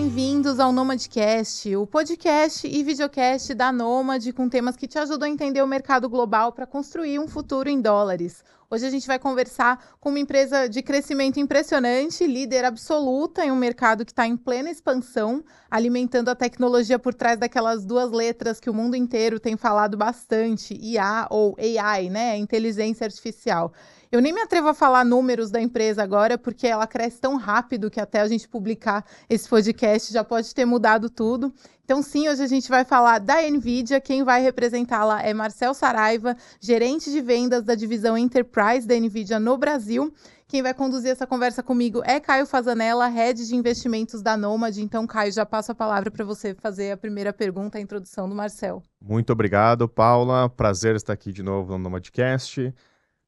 bem-vindos ao Nomadcast, o podcast e videocast da Nomad com temas que te ajudam a entender o mercado global para construir um futuro em dólares. Hoje a gente vai conversar com uma empresa de crescimento impressionante, líder absoluta em um mercado que está em plena expansão, alimentando a tecnologia por trás daquelas duas letras que o mundo inteiro tem falado bastante, IA ou AI, né? Inteligência Artificial. Eu nem me atrevo a falar números da empresa agora, porque ela cresce tão rápido que até a gente publicar esse podcast já pode ter mudado tudo. Então, sim, hoje a gente vai falar da NVIDIA. Quem vai representá-la é Marcel Saraiva, gerente de vendas da divisão Enterprise da NVIDIA no Brasil. Quem vai conduzir essa conversa comigo é Caio Fazanella, head de investimentos da Nomad. Então, Caio, já passo a palavra para você fazer a primeira pergunta, a introdução do Marcel. Muito obrigado, Paula. Prazer estar aqui de novo no Nomadcast.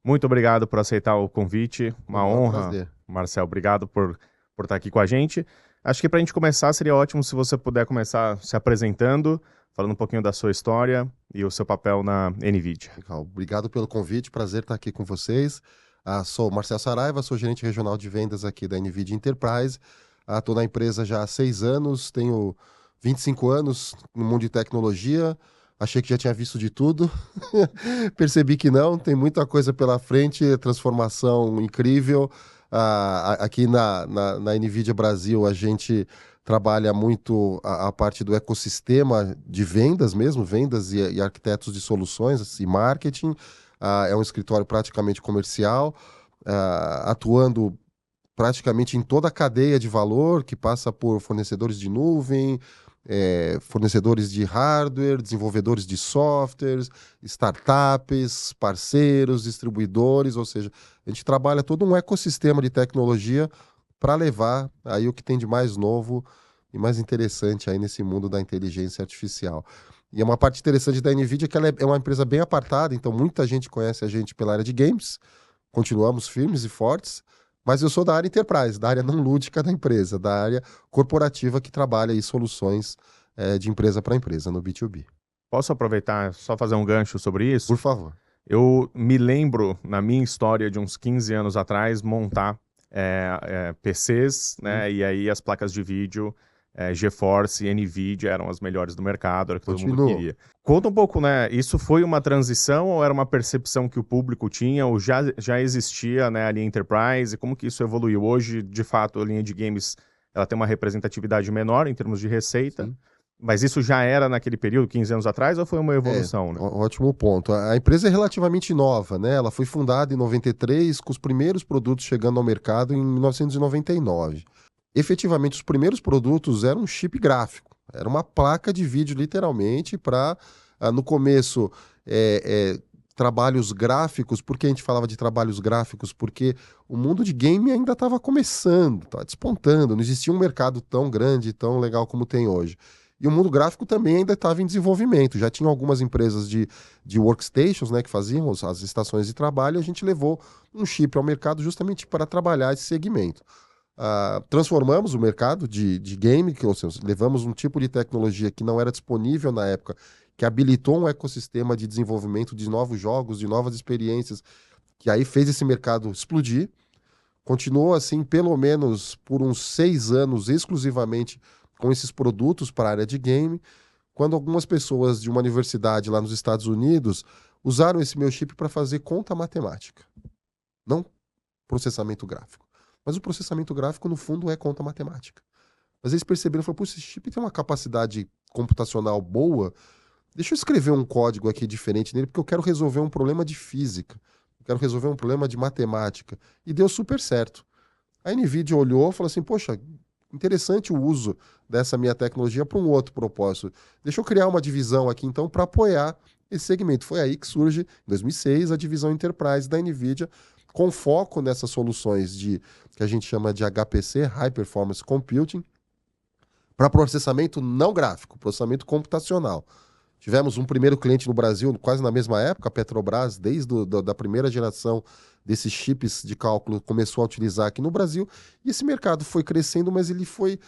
Muito obrigado por aceitar o convite. Uma honra. Prazer. Marcel, obrigado por estar aqui com a gente. Acho que para a gente começar, seria ótimo se você puder começar se apresentando, falando um pouquinho da sua história e o seu papel na NVIDIA. Legal. Obrigado pelo convite, prazer estar aqui com vocês. Sou Marcel Saraiva, sou gerente regional de vendas aqui da NVIDIA Enterprise. Estou na empresa já há 6 anos, tenho 25 anos no mundo de tecnologia. Achei que já tinha visto de tudo, percebi que não, tem muita coisa pela frente, transformação incrível. Aqui na NVIDIA Brasil a gente trabalha muito a parte do ecossistema de vendas mesmo, vendas e arquitetos de soluções e marketing. É um escritório praticamente comercial, atuando praticamente em toda a cadeia de valor, que passa por fornecedores de nuvem, fornecedores de hardware, desenvolvedores de softwares, startups, parceiros, distribuidores, ou seja, a gente trabalha todo um ecossistema de tecnologia para levar aí o que tem de mais novo e mais interessante aí nesse mundo da inteligência artificial. E é uma parte interessante da NVIDIA que ela é uma empresa bem apartada, então muita gente conhece a gente pela área de games, continuamos firmes e fortes, mas eu sou da área Enterprise, da área não lúdica da empresa, da área corporativa que trabalha aí soluções de empresa para empresa no B2B. Posso aproveitar, só fazer um gancho sobre isso? Por favor. Eu me lembro, na minha história de uns 15 anos atrás, montar PCs, né? E aí as placas de vídeo, GeForce e NVIDIA eram as melhores do mercado, era o que todo mundo queria. Conta um pouco, né? Isso foi uma transição ou era uma percepção que o público tinha ou já existia, né, a linha Enterprise? Como que isso evoluiu? Hoje, de fato, a linha de games ela tem uma representatividade menor em termos de receita. Sim. Mas isso já era naquele período, 15 anos atrás, ou foi uma evolução? Né? Ótimo ponto. A empresa é relativamente nova, né? Ela foi fundada em 93, com os primeiros produtos chegando ao mercado em 1999. Efetivamente, os primeiros produtos eram um chip gráfico. Era uma placa de vídeo, literalmente, para, no começo, trabalhos gráficos. Por que a gente falava de trabalhos gráficos? Porque o mundo de game ainda estava começando, estava despontando. Não existia um mercado tão grande, tão legal como tem hoje. E o mundo gráfico também ainda estava em desenvolvimento. Já tinha algumas empresas de workstations, né, que faziam as estações de trabalho, e a gente levou um chip ao mercado justamente para trabalhar esse segmento. Transformamos o mercado de game, ou seja, levamos um tipo de tecnologia que não era disponível na época, que habilitou um ecossistema de desenvolvimento de novos jogos, de novas experiências, que aí fez esse mercado explodir. Continuou assim, pelo menos por uns 6 anos, exclusivamente com esses produtos para a área de game, quando algumas pessoas de uma universidade lá nos Estados Unidos usaram esse meu chip para fazer conta matemática, não processamento gráfico. Mas o processamento gráfico, no fundo, é conta matemática. Mas eles perceberam, falaram, esse chip tem uma capacidade computacional boa, deixa eu escrever um código aqui diferente nele, porque eu quero resolver um problema de física, eu quero resolver um problema de matemática. E deu super certo. A NVIDIA olhou e falou assim, poxa, interessante o uso dessa minha tecnologia para um outro propósito. Deixa eu criar uma divisão aqui, então, para apoiar esse segmento. Foi aí que surge, em 2006, a divisão Enterprise da NVIDIA, com foco nessas soluções que a gente chama de HPC, High Performance Computing, para processamento não gráfico, processamento computacional. Tivemos um primeiro cliente no Brasil, quase na mesma época, a Petrobras, desde da primeira geração desses chips de cálculo, começou a utilizar aqui no Brasil, e esse mercado foi crescendo, mas ele foi,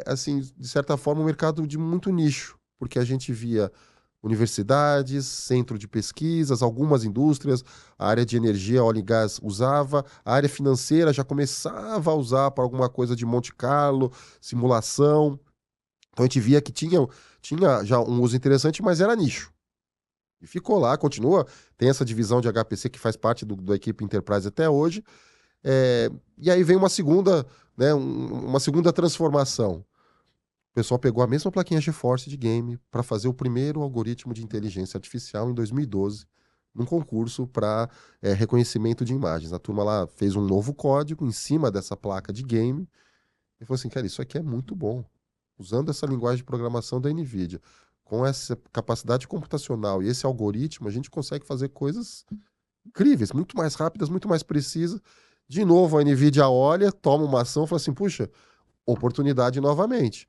assim, de certa forma, um mercado de muito nicho, porque a gente via universidades, centro de pesquisas, algumas indústrias, a área de energia, óleo e gás usava, a área financeira já começava a usar para alguma coisa de Monte Carlo, simulação, Então a gente via que tinha já um uso interessante, mas era nicho. E ficou lá, continua, tem essa divisão de HPC que faz parte da equipe Enterprise até hoje. E aí vem uma segunda, né, uma segunda transformação. O pessoal pegou a mesma plaquinha GeForce de game para fazer o primeiro algoritmo de inteligência artificial em 2012, num concurso para reconhecimento de imagens. A turma lá fez um novo código em cima dessa placa de game e falou assim, cara, isso aqui é muito bom. Usando essa linguagem de programação da NVIDIA, com essa capacidade computacional e esse algoritmo, a gente consegue fazer coisas incríveis, muito mais rápidas, muito mais precisas. De novo, a NVIDIA olha, toma uma ação e fala assim, puxa, oportunidade novamente.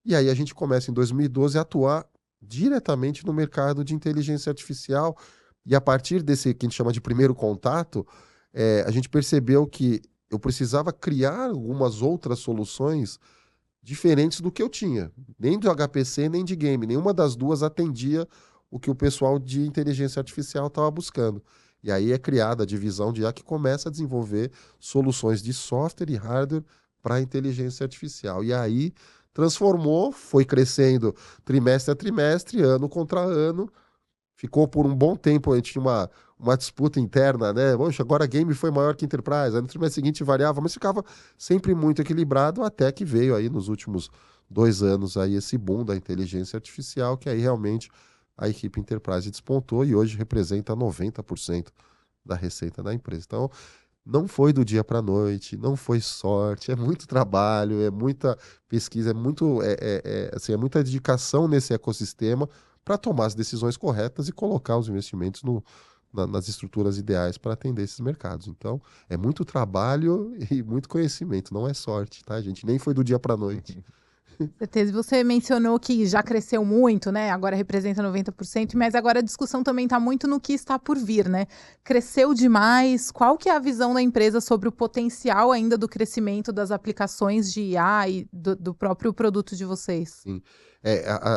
E aí a gente começa em 2012 a atuar diretamente no mercado de inteligência artificial. E a partir desse que a gente chama de primeiro contato, a gente percebeu que eu precisava criar algumas outras soluções diferentes do que eu tinha. Nem do HPC, nem de game. Nenhuma das duas atendia o que o pessoal de inteligência artificial estava buscando. E aí é criada a divisão de IA que começa a desenvolver soluções de software e hardware para inteligência artificial. E aí transformou, foi crescendo trimestre a trimestre, ano contra ano. Ficou por um bom tempo, a gente tinha uma disputa interna, né? Poxa, agora a game foi maior que Enterprise. Aí no trimestre seguinte variava, mas ficava sempre muito equilibrado, até que veio aí nos últimos 2 anos aí esse boom da inteligência artificial, que aí realmente a equipe Enterprise despontou e hoje representa 90% da receita da empresa. Então, não foi do dia para a noite, não foi sorte, é muito trabalho, é muita pesquisa, assim, é muita dedicação nesse ecossistema para tomar as decisões corretas e colocar os investimentos nas estruturas ideais para atender esses mercados. Então, é muito trabalho e muito conhecimento, não é sorte, tá, gente? Nem foi do dia para a noite. Certeza. Você mencionou que já cresceu muito, né? Agora representa 90%, mas agora a discussão também está muito no que está por vir, né? Cresceu demais. Qual que é a visão da empresa sobre o potencial ainda do crescimento das aplicações de IA e do próprio produto de vocês? Sim.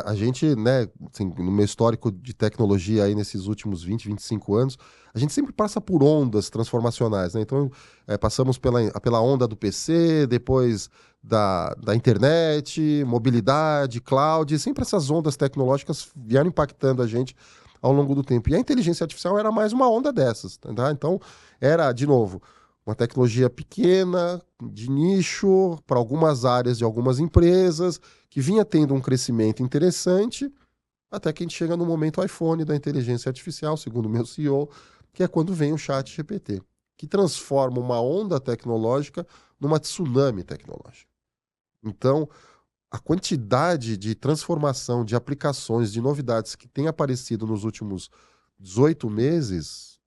A gente, né, assim, no meu histórico de tecnologia aí nesses últimos 20, 25 anos, a gente sempre passa por ondas transformacionais, né? Então, passamos pela onda do PC, depois da internet, mobilidade, cloud, e sempre essas ondas tecnológicas vieram impactando a gente ao longo do tempo. E a inteligência artificial era mais uma onda dessas, tá? Então, era, de novo, uma tecnologia pequena, de nicho, para algumas áreas de algumas empresas, que vinha tendo um crescimento interessante, até que a gente chega no momento iPhone da inteligência artificial, segundo o meu CEO, que é quando vem o chat GPT, que transforma uma onda tecnológica numa tsunami tecnológica. Então, a quantidade de transformação, de aplicações, de novidades que tem aparecido nos últimos 18 meses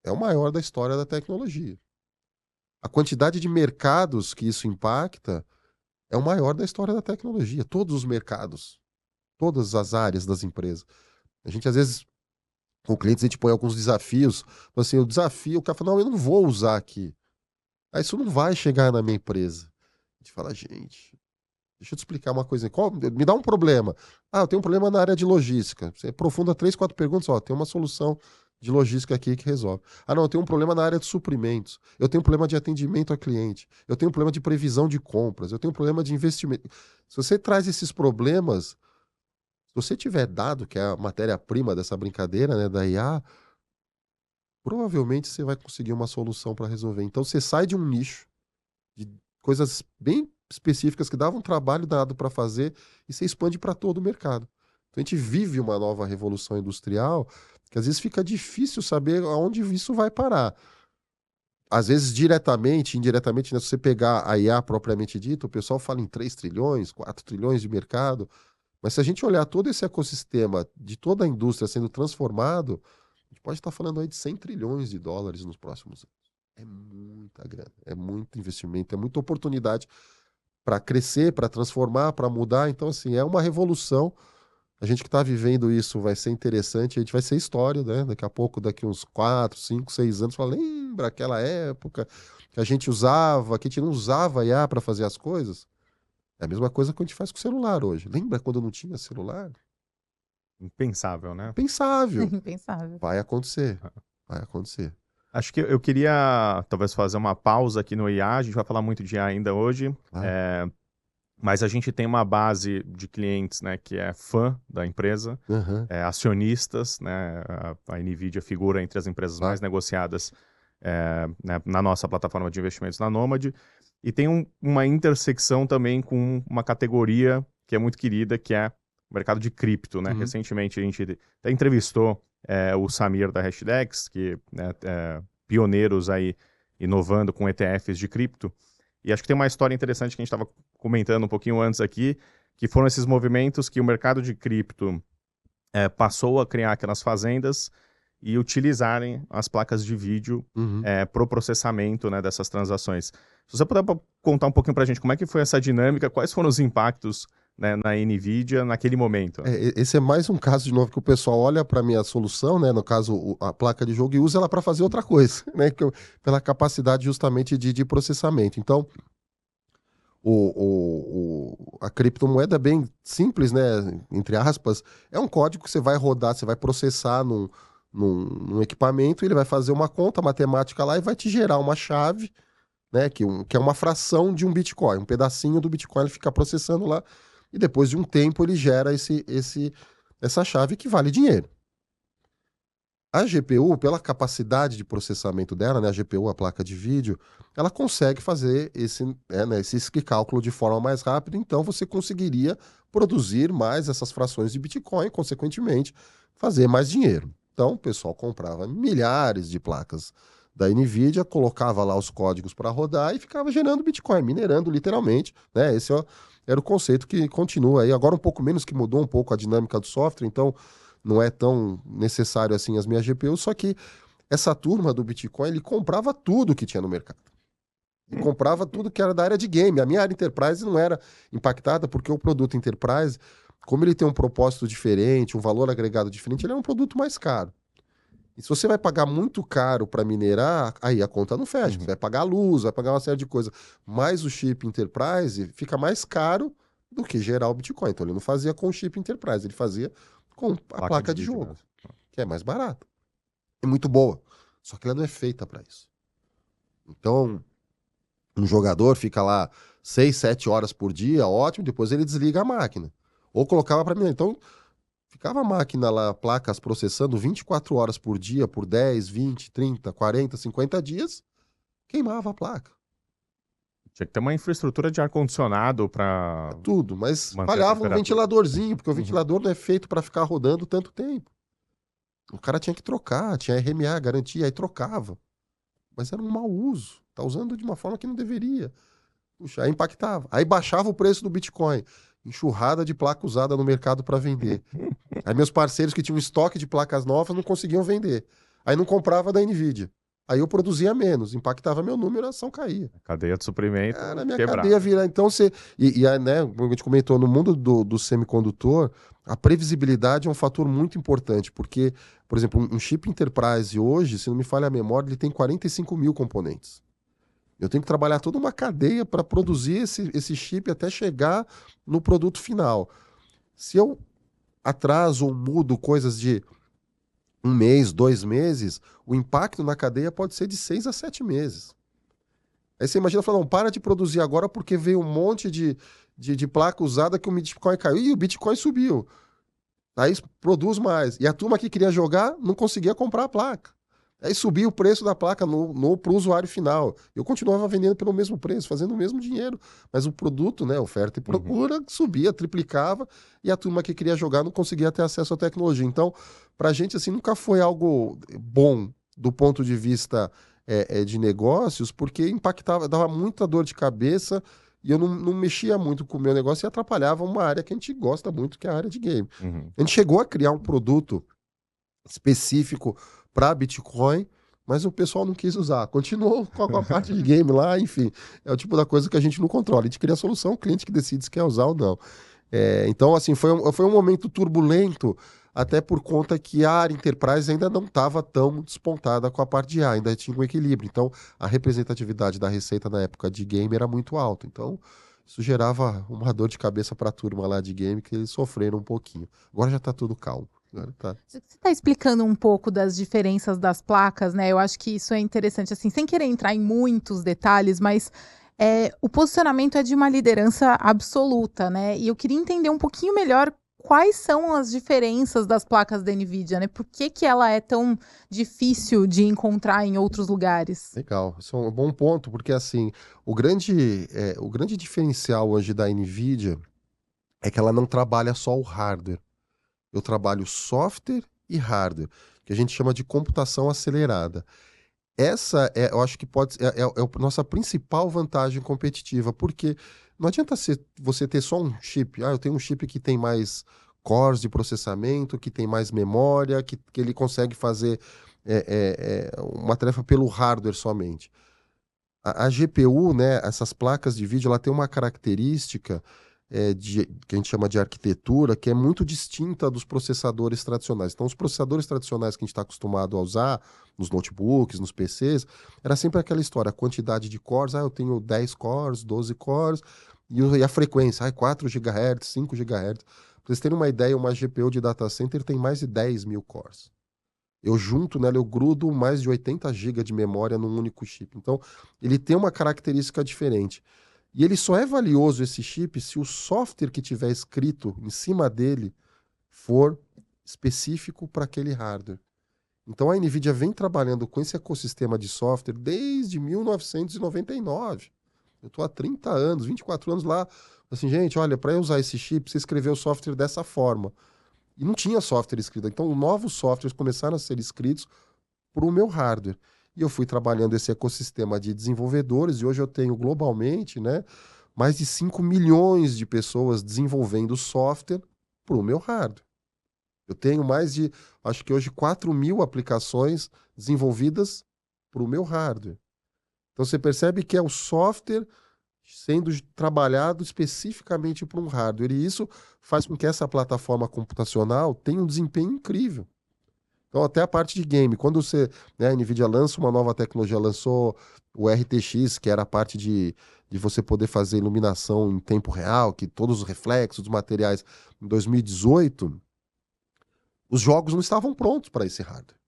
é o maior da história da tecnologia. A quantidade de mercados que isso impacta é o maior da história da tecnologia. Todos os mercados, todas as áreas das empresas. A gente, às vezes, com clientes, a gente põe alguns desafios. Assim, o desafio, o cara fala, não, eu não vou usar aqui. Aí isso não vai chegar na minha empresa. A gente fala, gente, deixa eu te explicar uma coisa. Me dá um problema. Ah, eu tenho um problema na área de logística. Você aprofunda 3, 4 perguntas, ó, tem uma solução de logística aqui que resolve. Ah, não, eu tenho um problema na área de suprimentos. Eu tenho um problema de atendimento a cliente. Eu tenho um problema de previsão de compras. Eu tenho um problema de investimento. Se você traz esses problemas, se você tiver dado, que é a matéria-prima dessa brincadeira, né, da IA, provavelmente você vai conseguir uma solução para resolver. Então você sai de um nicho, de coisas bem específicas que davam trabalho dado para fazer e você expande para todo o mercado. Então a gente vive uma nova revolução industrial que às vezes fica difícil saber aonde isso vai parar. Às vezes, diretamente, indiretamente, né, se você pegar a IA propriamente dita, o pessoal fala em 3 trilhões, 4 trilhões de mercado, mas se a gente olhar todo esse ecossistema de toda a indústria sendo transformado, a gente pode estar falando aí de 100 trilhões de dólares nos próximos anos. É muita grana, é muito investimento, é muita oportunidade para crescer, para transformar, para mudar. Então, assim, é uma revolução. A gente que está vivendo isso vai ser interessante, a gente vai ser história, né? Daqui a pouco, daqui uns 4, 5, 6 anos, fala, lembra aquela época que a gente usava, que a gente não usava IA para fazer as coisas? É a mesma coisa que a gente faz com o celular hoje. Lembra quando não tinha celular? Impensável, né? Pensável. Impensável. Vai acontecer. Vai acontecer. Acho que eu queria talvez fazer uma pausa aqui no IA, a gente vai falar muito de IA ainda hoje. Mas a gente tem uma base de clientes, né, que é fã da empresa, acionistas, né, a NVIDIA figura entre as empresas mais negociadas né, na nossa plataforma de investimentos na Nomad, e tem uma intersecção também com uma categoria que é muito querida, que é o mercado de cripto, né? Recentemente a gente até entrevistou o Samir da Hashdex, que né, pioneiros aí inovando com ETFs de cripto. E acho que tem uma história interessante que a gente estava comentando um pouquinho antes aqui, que foram esses movimentos que o mercado de cripto passou a criar aquelas fazendas e utilizarem as placas de vídeo para o processamento, né, dessas transações. Se você puder contar um pouquinho para a gente como é que foi essa dinâmica, quais foram os impactos, né, na NVIDIA naquele momento? Esse é mais um caso, de novo, que o pessoal olha para a minha solução, né, no caso a placa de jogo, e usa ela para fazer outra coisa, né, pela capacidade justamente de processamento. Então, a criptomoeda é bem simples, né, entre aspas, é um código que você vai rodar, você vai processar num equipamento, ele vai fazer uma conta matemática lá e vai te gerar uma chave, né, que é uma fração de um Bitcoin, um pedacinho do Bitcoin ele fica processando lá, e depois de um tempo ele gera essa chave que vale dinheiro. A GPU, pela capacidade de processamento dela, né, a GPU, a placa de vídeo, ela consegue fazer esse cálculo de forma mais rápida, então você conseguiria produzir mais essas frações de Bitcoin, consequentemente, fazer mais dinheiro. Então, o pessoal comprava milhares de placas da NVIDIA, colocava lá os códigos para rodar e ficava gerando Bitcoin, minerando literalmente, né? Esse era o conceito que continua aí. Agora um pouco menos, que mudou um pouco a dinâmica do software, então não é tão necessário assim as minhas GPUs, só que essa turma do Bitcoin, ele comprava tudo que tinha no mercado. Ele comprava tudo que era da área de game. A minha área Enterprise não era impactada porque o produto Enterprise, como ele tem um propósito diferente, um valor agregado diferente, ele é um produto mais caro. E se você vai pagar muito caro para minerar, aí a conta não fecha. Você vai pagar a luz, vai pagar uma série de coisas. Mas o chip Enterprise fica mais caro do que gerar o Bitcoin. Então ele não fazia com o chip Enterprise, ele fazia com a placa de jogo, que é mais barata. É muito boa. Só que ela não é feita para isso. Então, um jogador fica lá 6, 7 horas por dia, ótimo, depois ele desliga a máquina. Ou colocava para minerar. Então, ficava a máquina lá, placas processando 24 horas por dia, por 10, 20, 30, 40, 50 dias, queimava a placa. Tinha que ter uma infraestrutura de ar-condicionado para tudo, mas falhava um ventiladorzinho, porque o ventilador não é feito para ficar rodando tanto tempo. O cara tinha que trocar, tinha RMA, garantia, aí trocava. Mas era um mau uso. Tá usando de uma forma que não deveria. Puxa, aí impactava. Aí baixava o preço do Bitcoin. Enxurrada de placa usada no mercado para vender. Aí meus parceiros que tinham estoque de placas novas não conseguiam vender. Aí não comprava da NVIDIA. Aí eu produzia menos, impactava meu número, a ação caía. A cadeia de suprimento na minha cadeia virar. Então você... né, como a gente comentou, no mundo do semicondutor, a previsibilidade é um fator muito importante, porque, por exemplo, um chip Enterprise hoje, se não me falha a memória, ele tem 45 mil componentes. Eu tenho que trabalhar toda uma cadeia para produzir esse chip até chegar no produto final. Se eu atraso ou mudo coisas de 1 mês, 2 meses, o impacto na cadeia pode ser de 6 a 7 meses. Aí você imagina falar, não, para de produzir agora porque veio um monte de placa usada que o Bitcoin caiu. E o Bitcoin subiu. Aí produz mais. E a turma que queria jogar não conseguia comprar a placa. Aí subia o preço da placa para o usuário final. Eu continuava vendendo pelo mesmo preço, fazendo o mesmo dinheiro. Mas o produto, né, oferta e procura, subia, triplicava, e a turma que queria jogar não conseguia ter acesso à tecnologia. Então, pra gente, assim, nunca foi algo bom do ponto de vista de negócios, porque impactava, dava muita dor de cabeça, e eu não mexia muito com o meu negócio e atrapalhava uma área que a gente gosta muito, que é a área de game. A gente chegou a criar um produto específico para Bitcoin, mas o pessoal não quis usar. Continuou com a parte de game lá, enfim. É o tipo da coisa que a gente não controla. A gente cria a solução, o cliente que decide se quer usar ou não. Então, assim, foi um momento turbulento, até por conta que a área Enterprise ainda não estava tão despontada com a parte de A, ainda tinha um equilíbrio. Então, a representatividade da receita na época de game era muito alta. Então, isso gerava uma dor de cabeça para a turma lá de game, que eles sofreram um pouquinho. Agora já está tudo calmo. Você está explicando um pouco das diferenças das placas, né? Eu acho que isso é interessante, assim, sem querer entrar em muitos detalhes, mas O posicionamento é de uma liderança absoluta, né? E eu queria entender um pouquinho melhor quais são as diferenças das placas da NVIDIA, né? Por que que ela é tão difícil de encontrar em outros lugares? Legal, isso é um bom ponto, porque assim, o grande diferencial hoje da NVIDIA é que ela não trabalha só o hardware. Eu trabalho software e hardware, que a gente chama de computação acelerada. Eu acho que é a nossa principal vantagem competitiva, porque não adianta você ter só um chip. Eu tenho um chip que tem mais cores de processamento, que tem mais memória, que ele consegue fazer uma tarefa pelo hardware somente. A GPU, né, essas placas de vídeo, ela tem uma característica que a gente chama de arquitetura, que é muito distinta dos processadores tradicionais. Então, os processadores tradicionais que a gente está acostumado a usar nos notebooks, nos PCs, era sempre aquela história, a quantidade de cores, eu tenho 10 cores, 12 cores, e a frequência, 4 GHz, 5 GHz. Para vocês terem uma ideia, uma GPU de data center tem mais de 10 mil cores. Eu junto nela, eu grudo mais de 80 GB de memória num único chip. Então, ele tem uma característica diferente. E ele só é valioso, esse chip, se o software que tiver escrito em cima dele for específico para aquele hardware. Então, a NVIDIA vem trabalhando com esse ecossistema de software desde 1999. Eu estou há 30 anos, 24 anos lá. Assim, gente, olha, para eu usar esse chip, você escreveu o software dessa forma. E não tinha software escrito. Então, novos softwares começaram a ser escritos para o meu hardware. E eu fui trabalhando esse ecossistema de desenvolvedores, e hoje eu tenho globalmente, né, mais de 5 milhões de pessoas desenvolvendo software para o meu hardware. Eu tenho acho que hoje, 4 mil aplicações desenvolvidas para o meu hardware. Então você percebe que é o software sendo trabalhado especificamente para um hardware. E isso faz com que essa plataforma computacional tenha um desempenho incrível. Então, até a parte de game, quando a NVIDIA lança uma nova tecnologia, lançou o RTX, que era a parte de você poder fazer iluminação em tempo real, que todos os reflexos dos materiais, em 2018, os jogos não estavam prontos para esse hardware.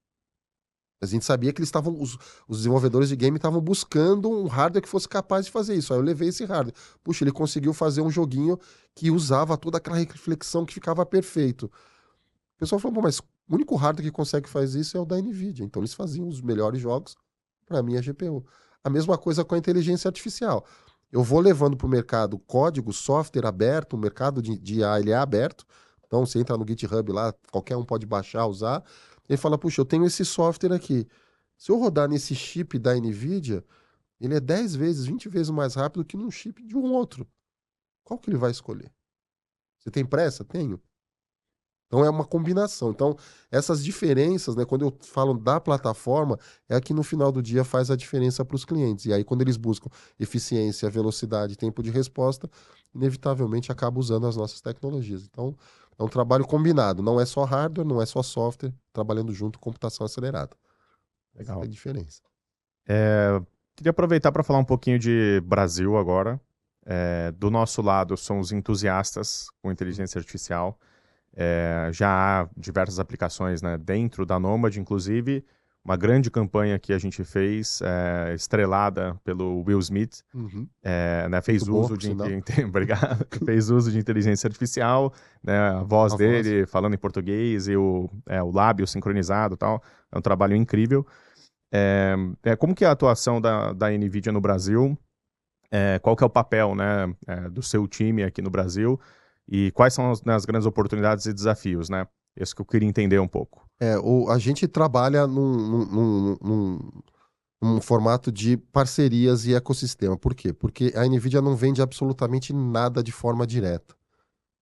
A gente sabia que os desenvolvedores de game estavam buscando um hardware que fosse capaz de fazer isso. Aí eu levei esse hardware. Puxa, ele conseguiu fazer um joguinho que usava toda aquela reflexão que ficava perfeito. O pessoal falou, mas o único hardware que consegue fazer isso é o da NVIDIA. Então eles faziam os melhores jogos para a minha GPU. A mesma coisa com a inteligência artificial. Eu vou levando para o mercado código, software aberto, o mercado de IA ele é aberto. Então você entra no GitHub lá, qualquer um pode baixar, usar. Ele fala, puxa, eu tenho esse software aqui. Se eu rodar nesse chip da NVIDIA, ele é 10 vezes, 20 vezes mais rápido que num chip de um outro. Qual que ele vai escolher? Você tem pressa? Tenho. Então é uma combinação. Então, essas diferenças, né, quando eu falo da plataforma, é a que no final do dia faz a diferença para os clientes. E aí, quando eles buscam eficiência, velocidade, tempo de resposta, inevitavelmente acaba usando as nossas tecnologias. Então, é um trabalho combinado. Não é só hardware, não é só software, trabalhando junto com computação acelerada. Essa é a diferença. Queria aproveitar para falar um pouquinho de Brasil agora. Do nosso lado, são os entusiastas com inteligência artificial. Já há diversas aplicações, né, dentro da Nomad, inclusive uma grande campanha que a gente fez, estrelada pelo Will Smith, né, fez uso de obrigado, fez uso de inteligência artificial, né, a voz dele falando em português e o lábio sincronizado e tal, é um trabalho incrível. Como que é a atuação da NVIDIA no Brasil? Qual que é o papel, né, do seu time aqui no Brasil? E quais são as grandes oportunidades e desafios, né? Isso que eu queria entender um pouco. A gente trabalha num formato de parcerias e ecossistema. Por quê? Porque a NVIDIA não vende absolutamente nada de forma direta.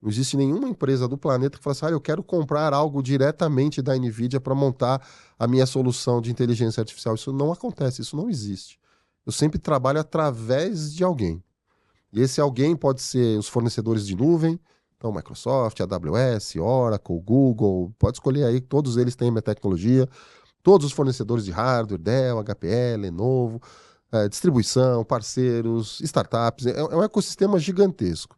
Não existe nenhuma empresa do planeta que fala assim, eu quero comprar algo diretamente da NVIDIA para montar a minha solução de inteligência artificial. Isso não acontece, isso não existe. Eu sempre trabalho através de alguém. E esse alguém pode ser os fornecedores de nuvem, então Microsoft, AWS, Oracle, Google, pode escolher aí, todos eles têm minha tecnologia, todos os fornecedores de hardware, Dell, HPE, Lenovo, distribuição, parceiros, startups, é um ecossistema gigantesco.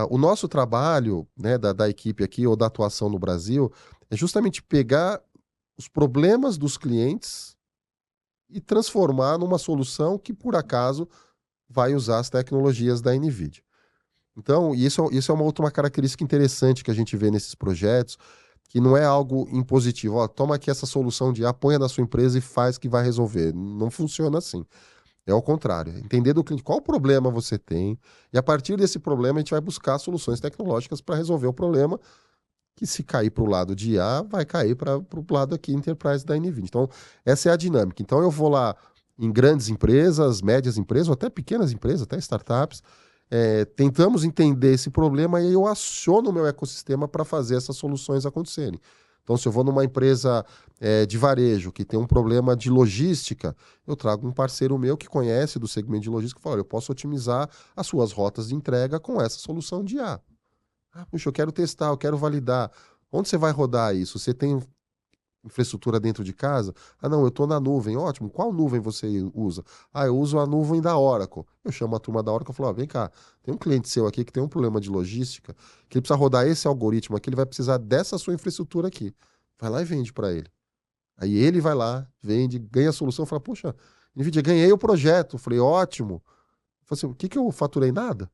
O nosso trabalho, né, da equipe aqui, ou da atuação no Brasil, é justamente pegar os problemas dos clientes e transformar numa solução que, por acaso, vai usar as tecnologias da NVIDIA. Então, isso é uma característica interessante que a gente vê nesses projetos, que não é algo impositivo. Ó, toma aqui essa solução de A, ponha na sua empresa e faz que vai resolver. Não funciona assim. É ao contrário. Entender do cliente qual problema você tem, e a partir desse problema a gente vai buscar soluções tecnológicas para resolver o problema, que se cair para o lado de IA, vai cair para o lado aqui Enterprise da NVIDIA. Então, essa é a dinâmica. Então, eu vou lá em grandes empresas, médias empresas, ou até pequenas empresas, até startups, tentamos entender esse problema e eu aciono o meu ecossistema para fazer essas soluções acontecerem. Então, se eu vou numa empresa de varejo que tem um problema de logística, eu trago um parceiro meu que conhece do segmento de logística e fala, olha, eu posso otimizar as suas rotas de entrega com essa solução de IA. Ah, puxa, eu quero testar, eu quero validar. Onde você vai rodar isso? Você tem infraestrutura dentro de casa? Ah, não, eu estou na nuvem. Ótimo. Qual nuvem você usa? Ah, eu uso a nuvem da Oracle. Eu chamo a turma da Oracle e falo, ó, vem cá, tem um cliente seu aqui que tem um problema de logística, que ele precisa rodar esse algoritmo aqui, ele vai precisar dessa sua infraestrutura aqui. Vai lá e vende para ele. Aí ele vai lá, vende, ganha a solução, fala, poxa, NVIDIA, ganhei o projeto. Eu falei, ótimo. Eu falei assim, o que eu faturei? Nada.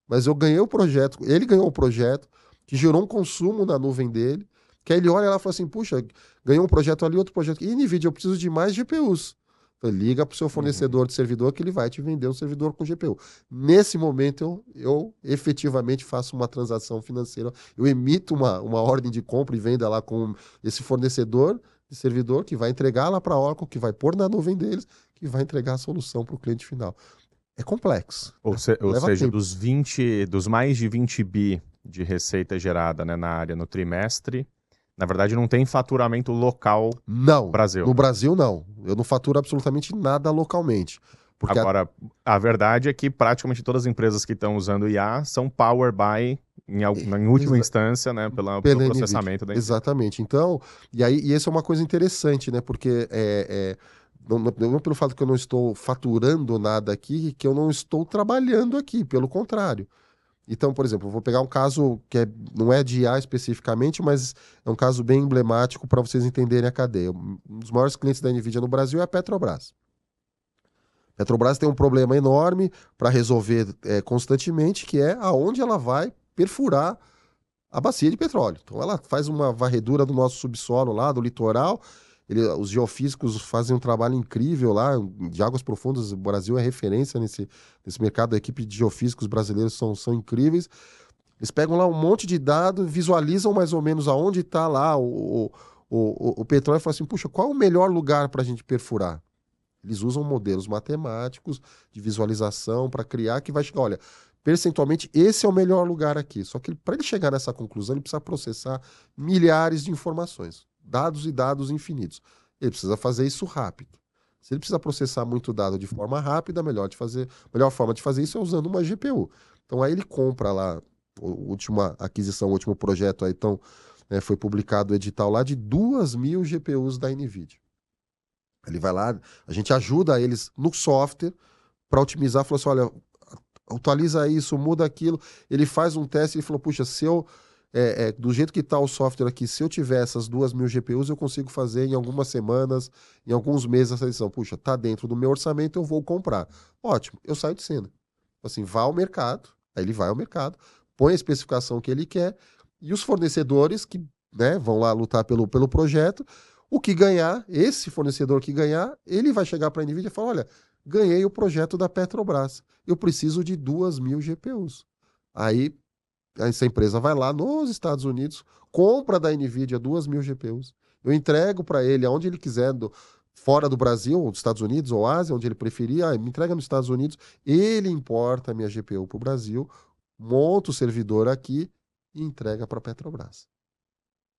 Mas eu ganhei o projeto, ele ganhou o projeto, que gerou um consumo na nuvem dele, que aí ele olha lá e fala assim, puxa, ganhou um projeto ali, outro projeto. E NVIDIA, eu preciso de mais GPUs. Então, liga para o seu fornecedor de servidor que ele vai te vender um servidor com GPU. Nesse momento, eu efetivamente faço uma transação financeira, eu emito uma ordem de compra e venda lá com esse fornecedor de servidor que vai entregar lá para a Oracle, que vai pôr na nuvem deles, que vai entregar a solução para o cliente final. É complexo. Ou seja, dos mais de 20 bi de receita gerada, né, na área no trimestre, na verdade não tem faturamento local no Brasil. No Brasil, não. Eu não faturo absolutamente nada localmente. Porque Agora, a verdade é que praticamente todas as empresas que estão usando IA são power by, em última instância, né, pelo processamento da NVIDIA. Exatamente. Então, e essa é uma coisa interessante, né? Porque não pelo fato que eu não estou faturando nada aqui, que eu não estou trabalhando aqui, pelo contrário. Então, por exemplo, eu vou pegar um caso que não é de IA especificamente, mas é um caso bem emblemático para vocês entenderem a cadeia. Um dos maiores clientes da NVIDIA no Brasil é a Petrobras. A Petrobras tem um problema enorme para resolver constantemente, que é aonde ela vai perfurar a bacia de petróleo. Então ela faz uma varredura do nosso subsolo lá, do litoral. Os geofísicos fazem um trabalho incrível lá, de águas profundas. O Brasil é referência nesse mercado. A equipe de geofísicos brasileiros são incríveis. Eles pegam lá um monte de dados, visualizam mais ou menos aonde está lá o petróleo e falam assim, puxa, qual é o melhor lugar para a gente perfurar? Eles usam modelos matemáticos de visualização para criar que vai chegar, olha, percentualmente esse é o melhor lugar aqui. Só que para ele chegar nessa conclusão, ele precisa processar milhares de informações, dados e dados infinitos. Ele precisa fazer isso rápido. Se ele precisa processar muito dado de forma rápida, a melhor forma de fazer isso é usando uma GPU. Então aí ele compra lá, a última aquisição, o último projeto aí, então, foi publicado o edital lá de 2.000 GPUs da NVIDIA. Ele vai lá, a gente ajuda eles no software para otimizar, falou assim, olha, atualiza isso, muda aquilo. Ele faz um teste e falou, puxa, se eu, do jeito que está o software aqui, se eu tiver essas 2.000 GPUs, eu consigo fazer em algumas semanas, em alguns meses essa edição. Puxa, tá dentro do meu orçamento, eu vou comprar. Ótimo, eu saio de cena. Assim, vá ao mercado, aí ele vai ao mercado, põe a especificação que ele quer, e os fornecedores que vão lá lutar pelo projeto, o que ganhar, esse fornecedor que ganhar, ele vai chegar para a NVIDIA e falar, olha, ganhei o projeto da Petrobras, eu preciso de 2.000 GPUs. Aí, essa empresa vai lá nos Estados Unidos, compra da NVIDIA 2.000 GPUs, eu entrego para ele aonde ele quiser, fora do Brasil, ou dos Estados Unidos, ou Ásia, onde ele preferir, me entrega nos Estados Unidos, ele importa a minha GPU para o Brasil, monta o servidor aqui e entrega para a Petrobras.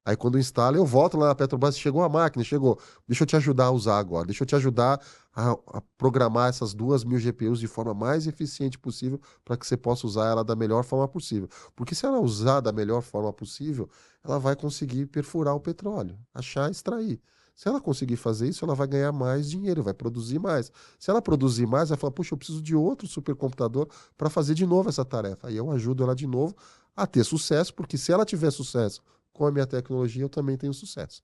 Aí quando instala, eu volto lá na Petrobras, chegou a máquina, chegou. Deixa eu te ajudar a usar agora, deixa eu te ajudar a programar essas 2.000 GPUs de forma mais eficiente possível para que você possa usar ela da melhor forma possível. Porque se ela usar da melhor forma possível, ela vai conseguir perfurar o petróleo, achar, extrair. Se ela conseguir fazer isso, ela vai ganhar mais dinheiro, vai produzir mais. Se ela produzir mais, ela fala, puxa, eu preciso de outro supercomputador para fazer de novo essa tarefa. Aí eu ajudo ela de novo a ter sucesso, porque se ela tiver sucesso com a minha tecnologia, eu também tenho sucesso.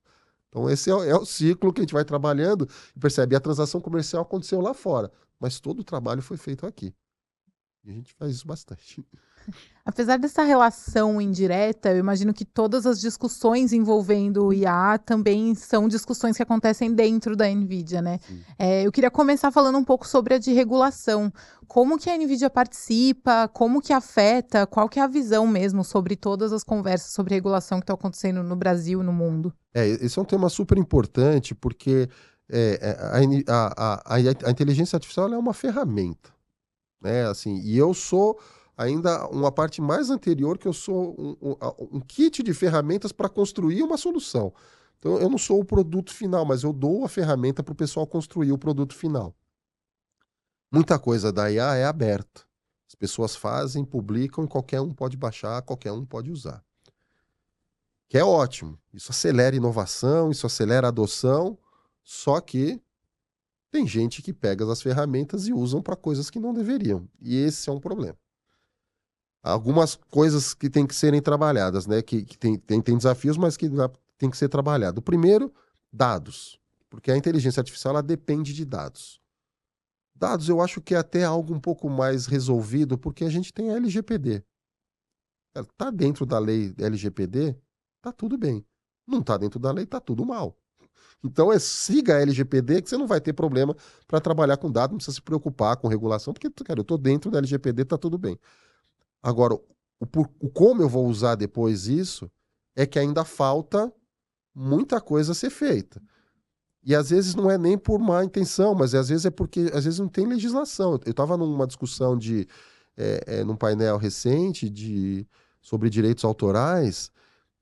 Então esse é o ciclo que a gente vai trabalhando e percebe, a transação comercial aconteceu lá fora, mas todo o trabalho foi feito aqui. E a gente faz isso bastante. Apesar dessa relação indireta, eu imagino que todas as discussões envolvendo o IA também são discussões que acontecem dentro da NVIDIA, né? Sim. Eu queria começar falando um pouco sobre a de regulação. Como que a NVIDIA participa, como que afeta, qual que é a visão mesmo sobre todas as conversas sobre regulação que estão acontecendo no Brasil e no mundo? Esse é um tema super importante, porque a inteligência artificial ela é uma ferramenta, né? Assim, e eu sou ainda uma parte mais anterior, que eu sou um kit de ferramentas para construir uma solução. Então, eu não sou o produto final, mas eu dou a ferramenta para o pessoal construir o produto final. Muita coisa da IA é aberta. As pessoas fazem, publicam e qualquer um pode baixar, qualquer um pode usar. Que é ótimo. Isso acelera a inovação, isso acelera a adoção, só que tem gente que pega as ferramentas e usam para coisas que não deveriam. E esse é um problema. Algumas coisas que têm que serem trabalhadas, né? Que tem desafios, mas que tem que ser trabalhado. O primeiro, dados. Porque a inteligência artificial ela depende de dados. Dados eu acho que é até algo um pouco mais resolvido, porque a gente tem a LGPD. Está dentro da lei LGPD, tá tudo bem. Não está dentro da lei, tá tudo mal. Então siga a LGPD que você não vai ter problema para trabalhar com dados, não precisa se preocupar com regulação, porque, cara, eu estou dentro da LGPD, tá tudo bem. Agora, o como eu vou usar depois isso é que ainda falta muita coisa a ser feita. E às vezes não é nem por má intenção, mas às vezes é porque às vezes não tem legislação. Eu estava numa discussão num painel recente sobre direitos autorais,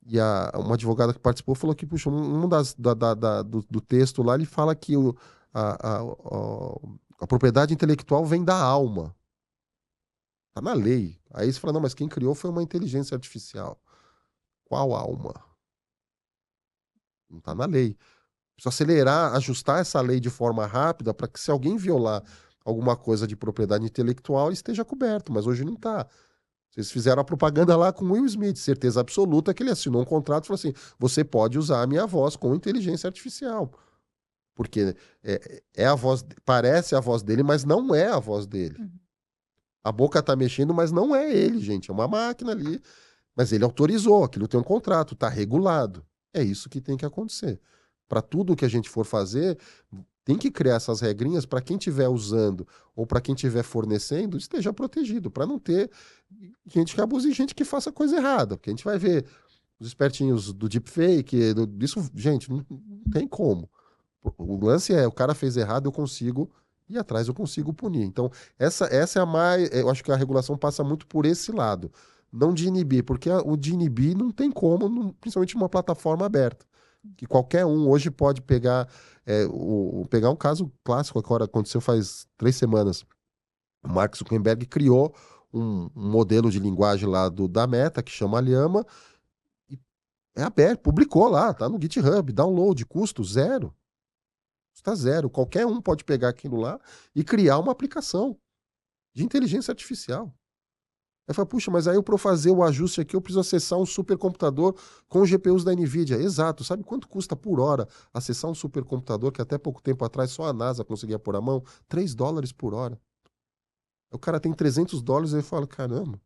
e uma advogada que participou falou que, puxa, do texto lá, ele fala que a propriedade intelectual vem da alma. Tá na lei. Aí você fala, não, mas quem criou foi uma inteligência artificial. Qual alma? Não tá na lei. Precisa acelerar, ajustar essa lei de forma rápida para que, se alguém violar alguma coisa de propriedade intelectual, esteja coberto, mas hoje não está. Vocês fizeram a propaganda lá com Will Smith, certeza absoluta que ele assinou um contrato e falou assim: você pode usar a minha voz com inteligência artificial. Porque é a voz, parece a voz dele, mas não é a voz dele. A boca tá mexendo, mas não é ele, gente. É uma máquina ali. Mas ele autorizou, aquilo tem um contrato, tá regulado. É isso que tem que acontecer. Para tudo que a gente for fazer, tem que criar essas regrinhas para quem estiver usando ou para quem estiver fornecendo esteja protegido, para não ter gente que abuse e gente que faça coisa errada. Porque a gente vai ver os espertinhos do deepfake, isso, gente, não tem como. O lance é, o cara fez errado, eu consigo ir atrás, eu consigo punir. Então, essa é a mais. Eu acho que a regulação passa muito por esse lado. Não de inibir, porque o de inibir não tem como, principalmente numa plataforma aberta. Que qualquer um hoje pode pegar. Pegar um caso clássico agora, aconteceu faz 3 semanas. O Mark Zuckerberg criou um modelo de linguagem lá da Meta, que chama Llama, e é aberto, publicou lá, tá no GitHub, download, custo zero. Custa zero. Qualquer um pode pegar aquilo lá e criar uma aplicação de inteligência artificial. Aí fala, puxa, mas aí para eu fazer o ajuste aqui, eu preciso acessar um supercomputador com GPUs da NVIDIA. Exato. Sabe quanto custa por hora acessar um supercomputador que até pouco tempo atrás só a NASA conseguia pôr a mão? $3 por hora. O cara tem $300 e ele fala, caramba,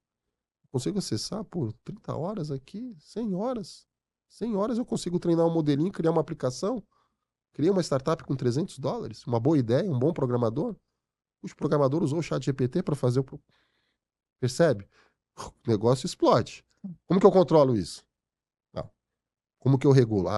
consigo acessar por 30 horas aqui? 100 horas? 100 horas eu consigo treinar um modelinho, criar uma aplicação? Criar uma startup com $300? Uma boa ideia, um bom programador? O programador usou o ChatGPT para fazer o... Percebe? O negócio explode. Como que eu controlo isso? Não. Como que eu regulo?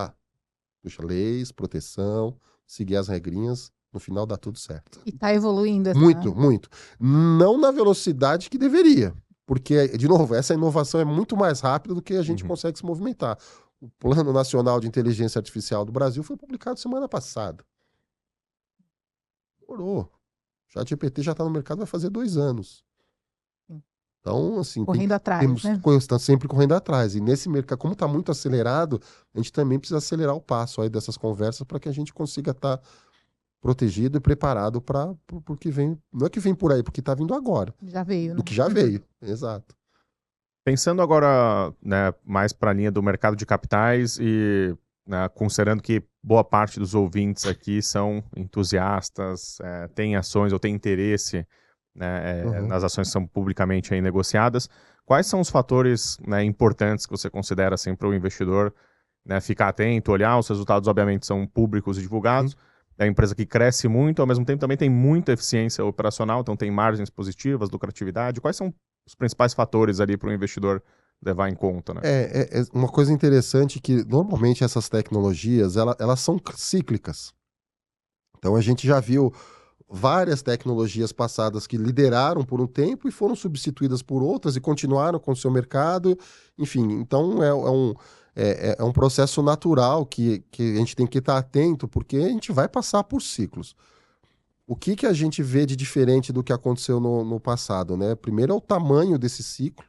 Puxa, leis, proteção, seguir as regrinhas, no final dá tudo certo. E tá evoluindo essa... Muito, muito. Não na velocidade que deveria. Porque, de novo, essa inovação é muito mais rápida do que a gente consegue se movimentar. O Plano Nacional de Inteligência Artificial do Brasil foi publicado semana passada. Demorou. O ChatGPT já está no mercado, vai fazer 2 anos. Então, assim, correndo atrás, né? Está sempre correndo atrás. E nesse mercado, como está muito acelerado, a gente também precisa acelerar o passo aí dessas conversas para que a gente consiga estar protegido e preparado para o que vem. Não é que vem por aí, porque está vindo agora. Já veio, né? Do que já veio, exato. Pensando agora, né, mais para a linha do mercado de capitais e, né, considerando que boa parte dos ouvintes aqui são entusiastas, têm ações ou têm interesse, né, nas ações que são publicamente aí negociadas. Quais são os fatores, né, importantes que você considera assim, para o investidor, né, ficar atento, olhar? Os resultados, obviamente, são públicos e divulgados. É uma empresa que cresce muito, ao mesmo tempo também tem muita eficiência operacional, então tem margens positivas, lucratividade. Quais são os principais fatores ali para o investidor levar em conta, né? É uma coisa interessante que normalmente essas tecnologias elas são cíclicas. Então a gente já viu várias tecnologias passadas que lideraram por um tempo e foram substituídas por outras e continuaram com o seu mercado. Enfim, então é um processo natural que a gente tem que estar atento, porque a gente vai passar por ciclos. O que a gente vê de diferente do que aconteceu no passado, né? Primeiro é o tamanho desse ciclo.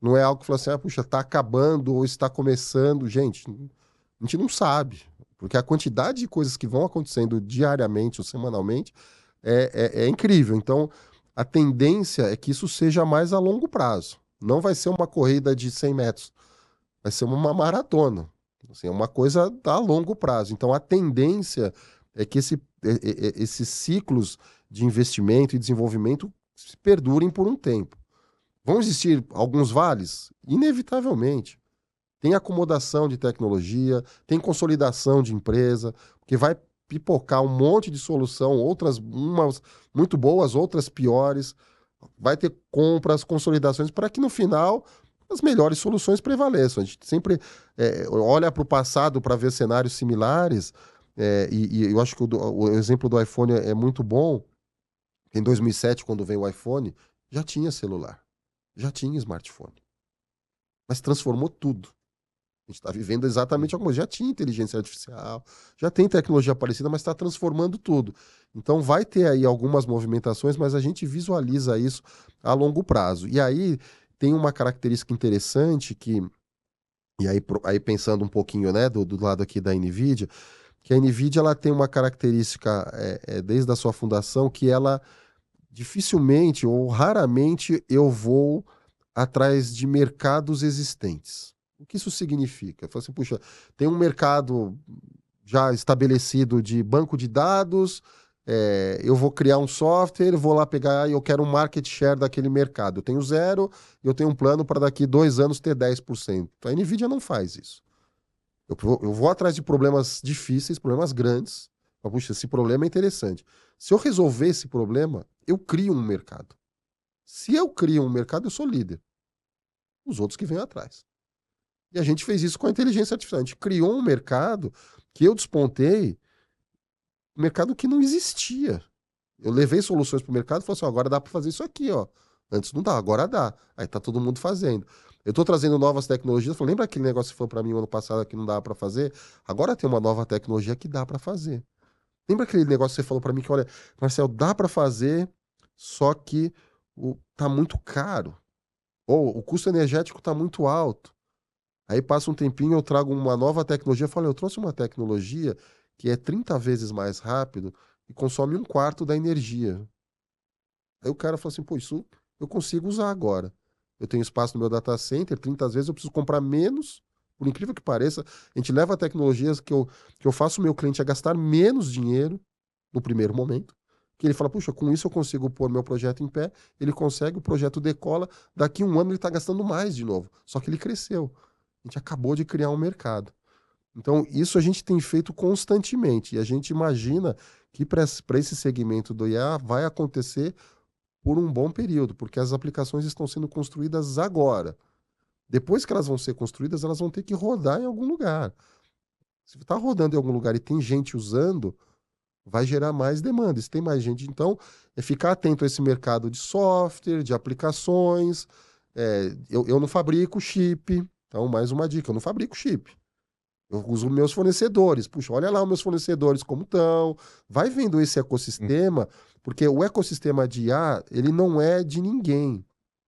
Não é algo que fala assim, puxa, está acabando ou está começando. Gente, a gente não sabe. Porque a quantidade de coisas que vão acontecendo diariamente ou semanalmente é incrível. Então, a tendência é que isso seja mais a longo prazo. Não vai ser uma corrida de 100 metros. Vai ser uma maratona. Assim, é uma coisa a longo prazo. Então, a tendência é que esses ciclos de investimento e desenvolvimento se perdurem por um tempo. Vão existir alguns vales? Inevitavelmente. Tem acomodação de tecnologia, tem consolidação de empresa, que vai pipocar um monte de solução, outras, umas muito boas, outras piores. Vai ter compras, consolidações, para que no final as melhores soluções prevaleçam. A gente sempre olha para o passado para ver cenários similares, e eu acho que o exemplo do iPhone é muito bom. Em 2007, quando veio o iPhone, já tinha celular, já tinha smartphone, mas transformou tudo. A gente está vivendo exatamente alguma coisa. Já tinha inteligência artificial, já tem tecnologia parecida, mas está transformando tudo. Então vai ter aí algumas movimentações, mas a gente visualiza isso a longo prazo. E aí tem uma característica interessante e aí pensando um pouquinho, né, do lado aqui da NVIDIA, que a NVIDIA ela tem uma característica desde a sua fundação que ela dificilmente ou raramente eu vou atrás de mercados existentes. O que isso significa? Fala assim, puxa, tem um mercado já estabelecido de banco de dados, eu vou criar um software, vou lá pegar e eu quero um market share daquele mercado. Eu tenho 0, eu tenho um plano para daqui 2 anos ter 10%. A NVIDIA não faz isso. Eu vou atrás de problemas difíceis, problemas grandes. Mas, puxa, esse problema é interessante. Se eu resolver esse problema, eu crio um mercado. Se eu crio um mercado, eu sou líder. Os outros que vêm atrás. E a gente fez isso com a inteligência artificial. A gente criou um mercado que eu despontei, um mercado que não existia. Eu levei soluções para o mercado e falei assim, agora dá para fazer isso aqui, ó. Antes não dá, agora dá. Aí tá todo mundo fazendo. Eu estou trazendo novas tecnologias. Falei, lembra aquele negócio que foi para mim ano passado que não dava para fazer? Agora tem uma nova tecnologia que dá para fazer. Lembra aquele negócio que você falou para mim que, olha, Marcel, dá para fazer, só que tá muito caro. Ou o custo energético tá muito alto. Aí passa um tempinho, eu trago uma nova tecnologia. Eu falo, eu trouxe uma tecnologia que é 30 vezes mais rápido e consome 1/4 da energia. Aí o cara fala assim, pô, isso eu consigo usar agora. Eu tenho espaço no meu data center, 30 vezes eu preciso comprar menos. Por incrível que pareça, a gente leva tecnologias que eu faço o meu cliente a gastar menos dinheiro no primeiro momento. Que ele fala, puxa, com isso eu consigo pôr meu projeto em pé, ele consegue, o projeto decola, daqui a um ano ele está gastando mais de novo. Só que ele cresceu. A gente acabou de criar um mercado. Então, isso a gente tem feito constantemente. E a gente imagina que para esse segmento do IA vai acontecer por um bom período, porque as aplicações estão sendo construídas agora. Depois que elas vão ser construídas, elas vão ter que rodar em algum lugar. Se está rodando em algum lugar e tem gente usando, vai gerar mais demanda. Se tem mais gente, então, é ficar atento a esse mercado de software, de aplicações. Eu não fabrico chip. Então, mais uma dica, eu não fabrico chip. Eu uso meus fornecedores. Puxa, olha lá os meus fornecedores como estão. Vai vendo esse ecossistema, porque o ecossistema de IA, ele não é de ninguém.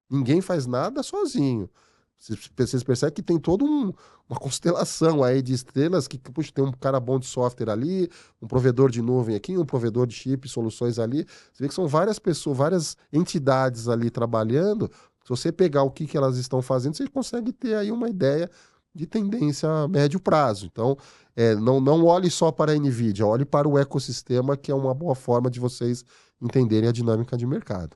Ninguém faz nada sozinho. Vocês percebem que tem toda uma constelação aí de estrelas que, puxa, tem um cara bom de software ali, um provedor de nuvem aqui, um provedor de chip, soluções ali. Você vê que são várias pessoas, várias entidades ali trabalhando. Se você pegar o que elas estão fazendo, você consegue ter aí uma ideia de tendência a médio prazo. Então, não olhe só para a NVIDIA, olhe para o ecossistema, que é uma boa forma de vocês entenderem a dinâmica de mercado.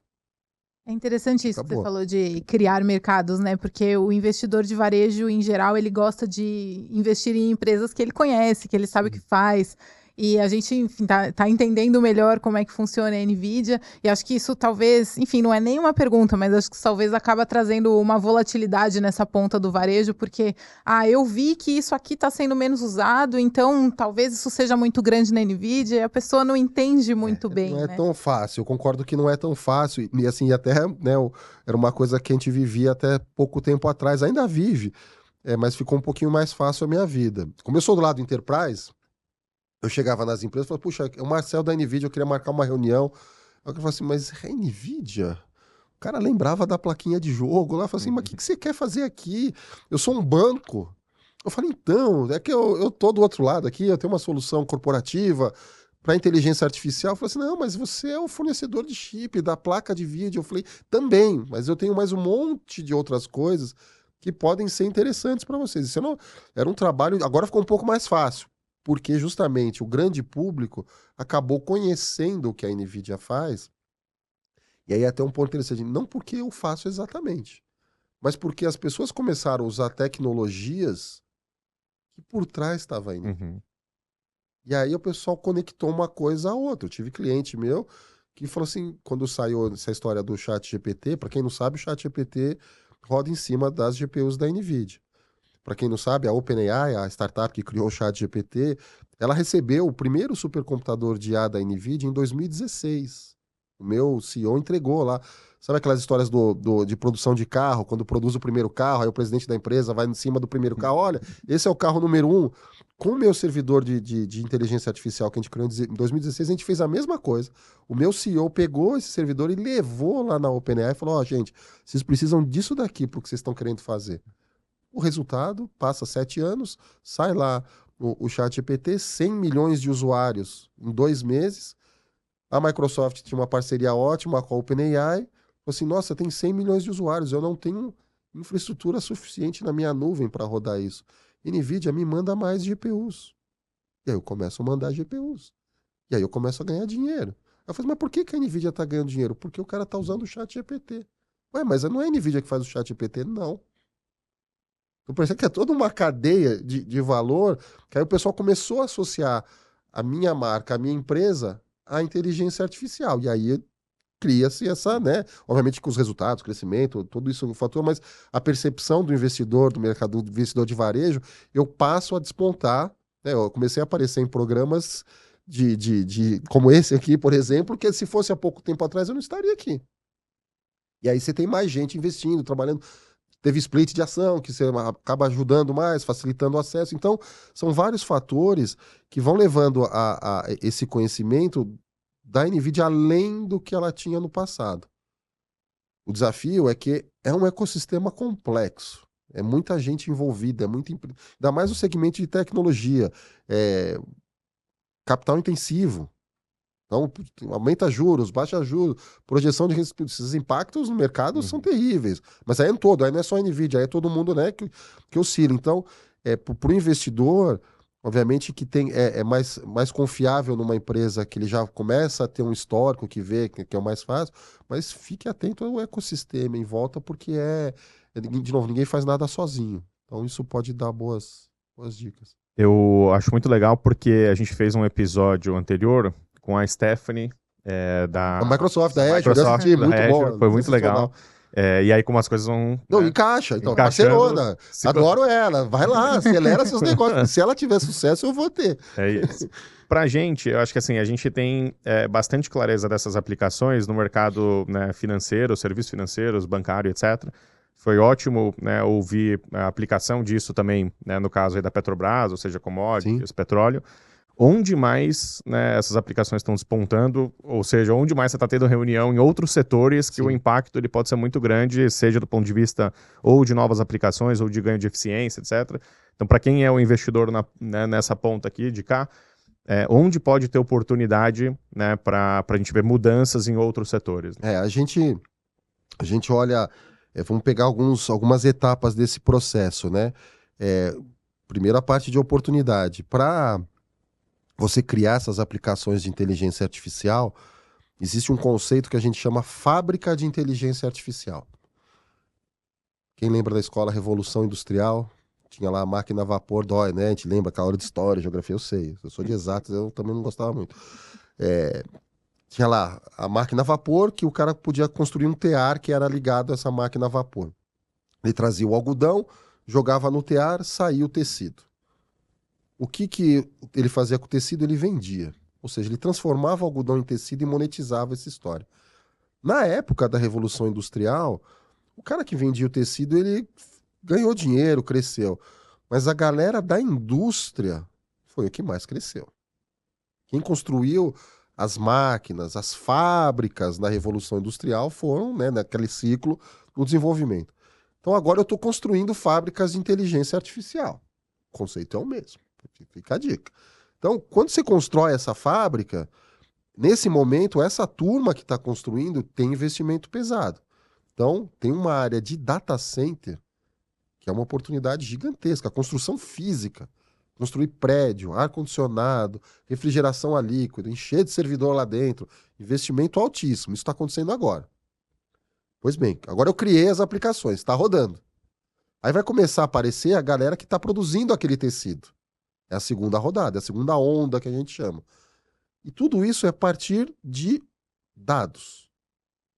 É interessante isso Tá que você boa. falou de criar mercados, né? Porque o investidor de varejo, em geral, ele gosta de investir em empresas que ele conhece, que ele sabe o que faz. E a gente, enfim, tá entendendo melhor como é que funciona a Nvidia. E acho que isso talvez, enfim, não é nenhuma pergunta, mas acho que talvez acaba trazendo uma volatilidade nessa ponta do varejo, porque, eu vi que isso aqui está sendo menos usado, então talvez isso seja muito grande na Nvidia e a pessoa não entende muito bem, Não é né? tão fácil, eu concordo que não é tão fácil, e assim, até, né, era uma coisa que a gente vivia até pouco tempo atrás, ainda vive, mas ficou um pouquinho mais fácil a minha vida. Como eu sou do lado Enterprise, eu chegava nas empresas e falava, puxa, é o Marcel da NVIDIA, eu queria marcar uma reunião. Aí eu falava assim, mas é NVIDIA? O cara lembrava da plaquinha de jogo lá, eu falava assim, mas o que você quer fazer aqui? Eu sou um banco. Eu falei, então, é que eu tô do outro lado aqui, eu tenho uma solução corporativa para inteligência artificial. Eu falei assim, não, mas você é o fornecedor de chip, da placa de vídeo. Eu falei, também, mas eu tenho mais um monte de outras coisas que podem ser interessantes para vocês. Isso não, era um trabalho, agora ficou um pouco mais fácil, porque justamente o grande público acabou conhecendo o que a NVIDIA faz, e aí até um ponto interessante, não porque eu faço exatamente, mas porque as pessoas começaram a usar tecnologias que por trás estava a NVIDIA. Uhum. E aí o pessoal conectou uma coisa a outra. Eu tive cliente meu que falou assim, quando saiu essa história do chat GPT, para quem não sabe, o chat GPT roda em cima das GPUs da NVIDIA. Para quem não sabe, a OpenAI, a startup que criou o chat GPT, ela recebeu o primeiro supercomputador de IA da NVIDIA em 2016. O meu CEO entregou lá. Sabe aquelas histórias de produção de carro, quando produz o primeiro carro, aí o presidente da empresa vai em cima do primeiro carro, olha, esse é o carro número 1. Com o meu servidor de inteligência artificial que a gente criou em 2016, a gente fez a mesma coisa. O meu CEO pegou esse servidor e levou lá na OpenAI e falou, ó, gente, vocês precisam disso daqui pro que vocês estão querendo fazer. O resultado, passa 7 anos, sai lá o ChatGPT, 100 milhões de usuários em 2 meses. A Microsoft tinha uma parceria ótima com a OpenAI. Falou assim, nossa, tem 100 milhões de usuários, eu não tenho infraestrutura suficiente na minha nuvem para rodar isso. NVIDIA me manda mais GPUs. E aí eu começo a mandar GPUs. E aí eu começo a ganhar dinheiro. Eu falei, mas por que a NVIDIA está ganhando dinheiro? Porque o cara está usando o ChatGPT. Ué, mas não é a NVIDIA que faz o ChatGPT? Não. Eu pensei que é toda uma cadeia de valor, que aí o pessoal começou a associar a minha marca, a minha empresa, à inteligência artificial. E aí cria-se essa, né? Obviamente com os resultados, crescimento, tudo isso é um fator, mas a percepção do investidor, do mercado, do investidor de varejo, eu passo a despontar. Né? Eu comecei a aparecer em programas como esse aqui, por exemplo, que se fosse há pouco tempo atrás eu não estaria aqui. E aí você tem mais gente investindo, trabalhando. Teve split de ação, que você acaba ajudando mais, facilitando o acesso. Então, são vários fatores que vão levando a esse conhecimento da NVIDIA além do que ela tinha no passado. O desafio é que é um ecossistema complexo. É muita gente envolvida, ainda mais no segmento de tecnologia. Capital intensivo. Então, aumenta juros, baixa juros, projeção de risco, esses impactos no mercado são terríveis. Mas aí é em todo, aí não é só a NVIDIA, aí é todo mundo, né, que oscila. Então, para o investidor, obviamente que é mais confiável numa empresa que ele já começa a ter um histórico que vê que é o mais fácil, mas fique atento ao ecossistema em volta, porque de novo, ninguém faz nada sozinho. Então, isso pode dar boas dicas. Eu acho muito legal porque a gente fez um episódio anterior com a Stephanie da A Microsoft, da Azure, Microsoft, assisti, da muito Azure, bom, foi muito sensacional. legal. E aí como as coisas vão Não, encaixa. Então, encaixando, parceirona. Adoro ela. Vai lá, acelera seus negócios. Porque se ela tiver sucesso, eu vou ter. É isso. Pra gente, eu acho que assim, a gente tem bastante clareza dessas aplicações no mercado, né, financeiro, serviços financeiros, bancário, etc. Foi ótimo, né, ouvir a aplicação disso também, né, no caso aí da Petrobras, ou seja, commodities, petróleo. Onde mais, né, essas aplicações estão despontando, ou seja, onde mais você está tendo reunião em outros setores que o impacto ele pode ser muito grande, seja do ponto de vista ou de novas aplicações ou de ganho de eficiência, etc. Então, para quem é o investidor nessa ponta aqui de cá, onde pode ter oportunidade, né, para a gente ver mudanças em outros setores? Né? A gente olha, vamos pegar algumas etapas desse processo, né? Primeiro a parte de oportunidade. Para você criar essas aplicações de inteligência artificial, existe um conceito que a gente chama fábrica de inteligência artificial. Quem lembra da escola Revolução Industrial? Tinha lá a máquina a vapor, dói, né? A gente lembra aquela hora de história, geografia, eu sei. Eu sou de exatas, eu também não gostava muito. Tinha lá a máquina a vapor, que o cara podia construir um tear que era ligado a essa máquina a vapor. Ele trazia o algodão, jogava no tear, saía o tecido. O que ele fazia com o tecido? Ele vendia. Ou seja, ele transformava o algodão em tecido e monetizava essa história. Na época da Revolução Industrial, o cara que vendia o tecido, ele ganhou dinheiro, cresceu. Mas a galera da indústria foi o que mais cresceu. Quem construiu as máquinas, as fábricas na Revolução Industrial foram, né, naquele ciclo, o desenvolvimento. Então agora eu estou construindo fábricas de inteligência artificial. O conceito é o mesmo. Fica a dica. Então, quando você constrói essa fábrica, nesse momento, essa turma que está construindo tem investimento pesado. Então, tem uma área de data center que é uma oportunidade gigantesca. A construção física, construir prédio, ar-condicionado, refrigeração a líquido, encher de servidor lá dentro, investimento altíssimo. Isso está acontecendo agora. Pois bem, agora eu criei as aplicações, está rodando. Aí vai começar a aparecer a galera que está produzindo aquele tecido. É a segunda rodada, é a segunda onda que a gente chama. E tudo isso é a partir de dados.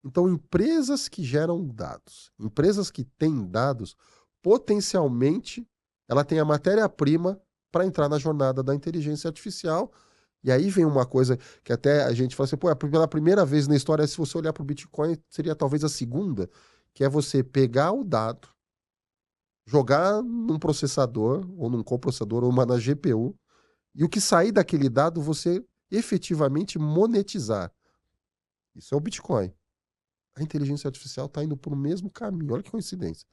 Então, empresas que geram dados, empresas que têm dados, potencialmente, ela tem a matéria-prima para entrar na jornada da inteligência artificial. E aí vem uma coisa que até a gente fala assim, pô, pela primeira vez na história, se você olhar para o Bitcoin, seria talvez a segunda, que é você pegar o dado, jogar num processador, ou num coprocessador, ou na GPU, e o que sair daquele dado, você efetivamente monetizar. Isso é o Bitcoin. A inteligência artificial está indo para o mesmo caminho. Olha que coincidência.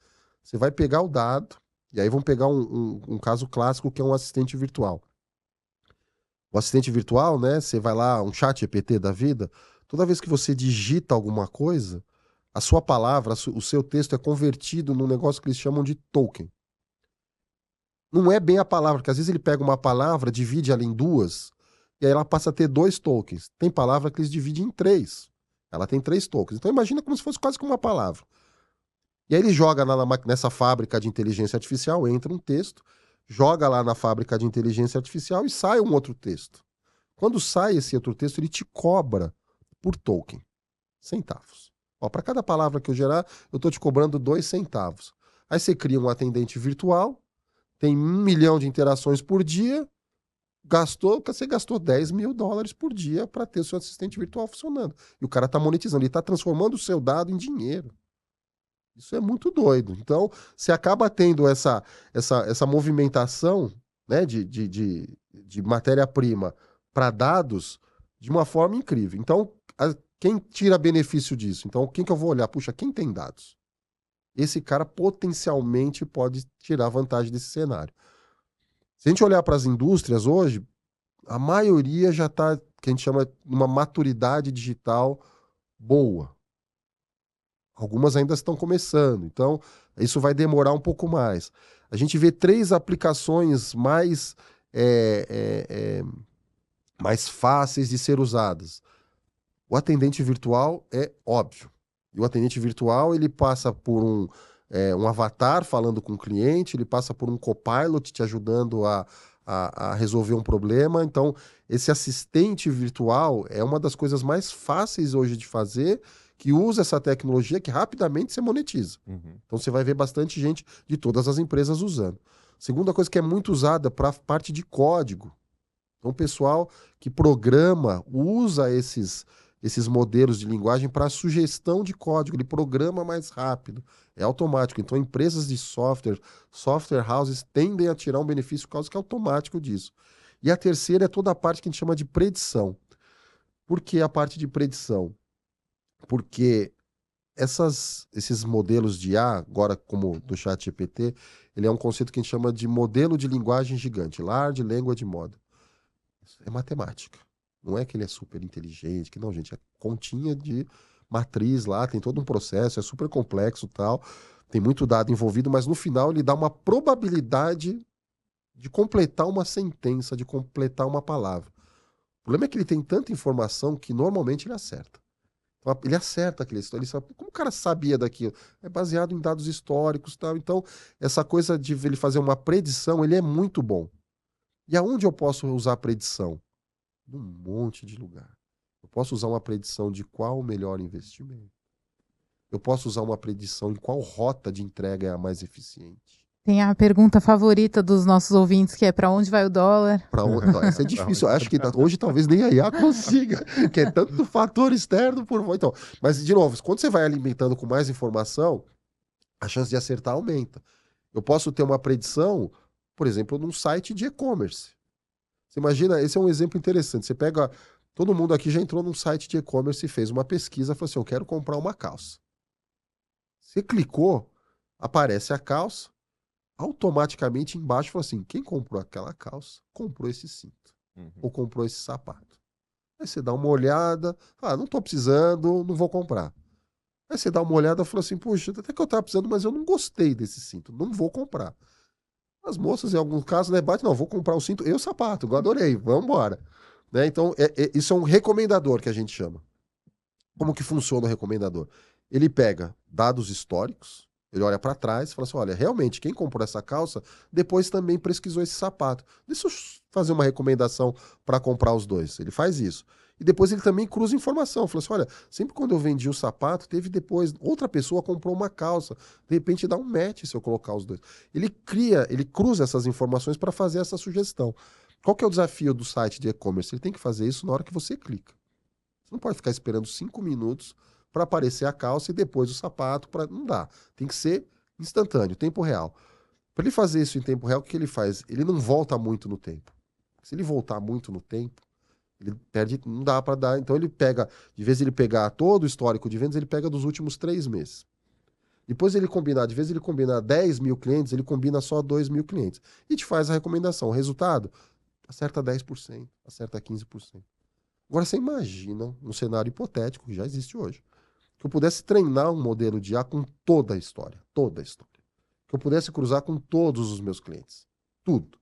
Você vai pegar o dado, e aí vamos pegar um caso clássico que é um assistente virtual. O assistente virtual, né? Você vai lá, um chat GPT da vida, toda vez que você digita alguma coisa, a sua palavra, o seu texto é convertido num negócio que eles chamam de token. Não é bem a palavra, porque às vezes ele pega uma palavra, divide ela em duas, e aí ela passa a ter 2 tokens. Tem palavra que eles dividem em 3. Ela tem 3 tokens. Então imagina como se fosse quase como uma palavra. E aí ele joga nessa fábrica de inteligência artificial, entra um texto, joga lá na fábrica de inteligência artificial e sai um outro texto. Quando sai esse outro texto, ele te cobra por token, centavos. Para cada palavra que eu gerar, eu estou te cobrando 2 centavos. Aí você cria um atendente virtual, tem 1 milhão de interações por dia, você gastou $10 mil por dia para ter o seu assistente virtual funcionando. E o cara está monetizando, ele está transformando o seu dado em dinheiro. Isso é muito doido. Então, você acaba tendo essa movimentação, né, de matéria-prima para dados de uma forma incrível. Então, quem tira benefício disso? Então, quem que eu vou olhar? Puxa, quem tem dados? Esse cara potencialmente pode tirar vantagem desse cenário. Se a gente olhar para as indústrias hoje, a maioria já está, que a gente chama, uma maturidade digital boa. Algumas ainda estão começando, então isso vai demorar um pouco mais. A gente vê 3 aplicações mais fáceis de ser usadas. O atendente virtual é óbvio. E o atendente virtual ele passa por um avatar falando com o cliente, ele passa por um copilot te ajudando a resolver um problema. Então, esse assistente virtual é uma das coisas mais fáceis hoje de fazer, que usa essa tecnologia que rapidamente você monetiza. Uhum. Então você vai ver bastante gente de todas as empresas usando. Segunda coisa que é muito usada para a parte de código. Então o pessoal que programa usa esses modelos de linguagem para sugestão de código, ele programa mais rápido, é automático. Então empresas de software houses tendem a tirar um benefício por causa que é automático disso. E a terceira é toda a parte que a gente chama de predição. Por que a parte de predição? Porque esses modelos de IA, agora como do ChatGPT, ele é um conceito que a gente chama de modelo de linguagem gigante, Large Language Model. É matemática. Não é que ele é super inteligente, que não, gente, é continha de matriz lá, tem todo um processo, é super complexo e tal, tem muito dado envolvido, mas no final ele dá uma probabilidade de completar uma sentença, de completar uma palavra. O problema é que ele tem tanta informação que normalmente ele acerta. Então, ele acerta aquele história. Ele sabe, como o cara sabia daquilo? É baseado em dados históricos e tal. Então, essa coisa de ele fazer uma predição, ele é muito bom. E aonde eu posso usar a predição? Num monte de lugar. Eu posso usar uma predição de qual o melhor investimento. Eu posso usar uma predição de qual rota de entrega é a mais eficiente. Tem a pergunta favorita dos nossos ouvintes, que é para onde vai o dólar? Não, essa é difícil. Eu acho que hoje talvez nem a IA consiga, que é tanto fator externo por... Então, mas, de novo, quando você vai alimentando com mais informação, a chance de acertar aumenta. Eu posso ter uma predição, por exemplo, num site de e-commerce. Você imagina, esse é um exemplo interessante. Você pega... Todo mundo aqui já entrou num site de e-commerce e fez uma pesquisa, falou assim, eu quero comprar uma calça. Você clicou, aparece a calça, automaticamente embaixo falou assim, quem comprou aquela calça, comprou esse cinto. Ou comprou esse sapato. Aí você dá uma olhada, não tô precisando, não vou comprar. Aí você dá uma olhada e fala assim, puxa, até que eu tava precisando, mas eu não gostei desse cinto, não vou comprar. As moças, em alguns casos, né, batem, não, vou comprar o cinto e o sapato, eu adorei, vamos embora. Né? Então, isso é um recomendador que a gente chama. Como que funciona o recomendador? Ele pega dados históricos, ele olha para trás e fala assim, olha, realmente, quem comprou essa calça, depois também pesquisou esse sapato. Deixa eu fazer uma recomendação para comprar os dois. Ele faz isso. E depois ele também cruza informação. Fala assim, olha, sempre quando eu vendi o sapato, teve depois, outra pessoa comprou uma calça. De repente dá um match se eu colocar os dois. Ele cruza essas informações para fazer essa sugestão. Qual que é o desafio do site de e-commerce? Ele tem que fazer isso na hora que você clica. Você não pode ficar esperando 5 minutos para aparecer a calça e depois o sapato. Não dá. Tem que ser instantâneo, tempo real. Para ele fazer isso em tempo real, o que ele faz? Ele não volta muito no tempo. Se ele voltar muito no tempo, ele perde, não dá para dar. Então ele pega, de vez ele pegar todo o histórico de vendas, ele pega dos últimos 3 meses. Depois ele combinar, de vez ele combinar 10 mil clientes, ele combina só 2 mil clientes. E te faz a recomendação. O resultado, acerta 10%, acerta 15%. Agora você imagina, um cenário hipotético que já existe hoje, que eu pudesse treinar um modelo de IA com toda a história. Que eu pudesse cruzar com todos os meus clientes. Tudo.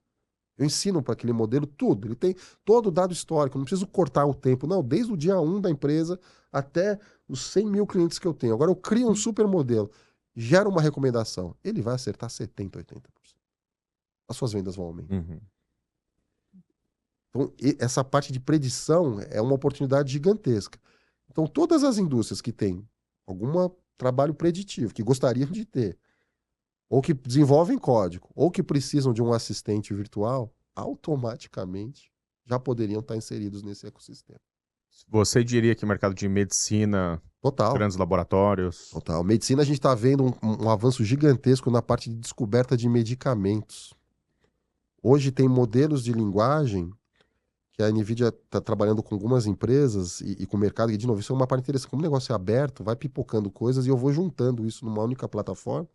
Eu ensino para aquele modelo tudo. Ele tem todo o dado histórico. Eu não preciso cortar o tempo. Não, desde o dia 1 da empresa até os 100 mil clientes que eu tenho. Agora eu crio um super modelo. Gera uma recomendação. Ele vai acertar 70%, 80%. As suas vendas vão aumentar. Então, essa parte de predição é uma oportunidade gigantesca. Então, todas as indústrias que têm algum trabalho preditivo, que gostariam de ter, ou que desenvolvem código, ou que precisam de um assistente virtual, automaticamente já poderiam estar inseridos nesse ecossistema. Você diria que o mercado de medicina, Total. grandes laboratórios... Total. Medicina, a gente está vendo um avanço gigantesco na parte de descoberta de medicamentos. Hoje tem modelos de linguagem que a NVIDIA está trabalhando com algumas empresas e com o mercado, e de novo, isso é uma parte interessante. Como o negócio é aberto, vai pipocando coisas e eu vou juntando isso numa única plataforma.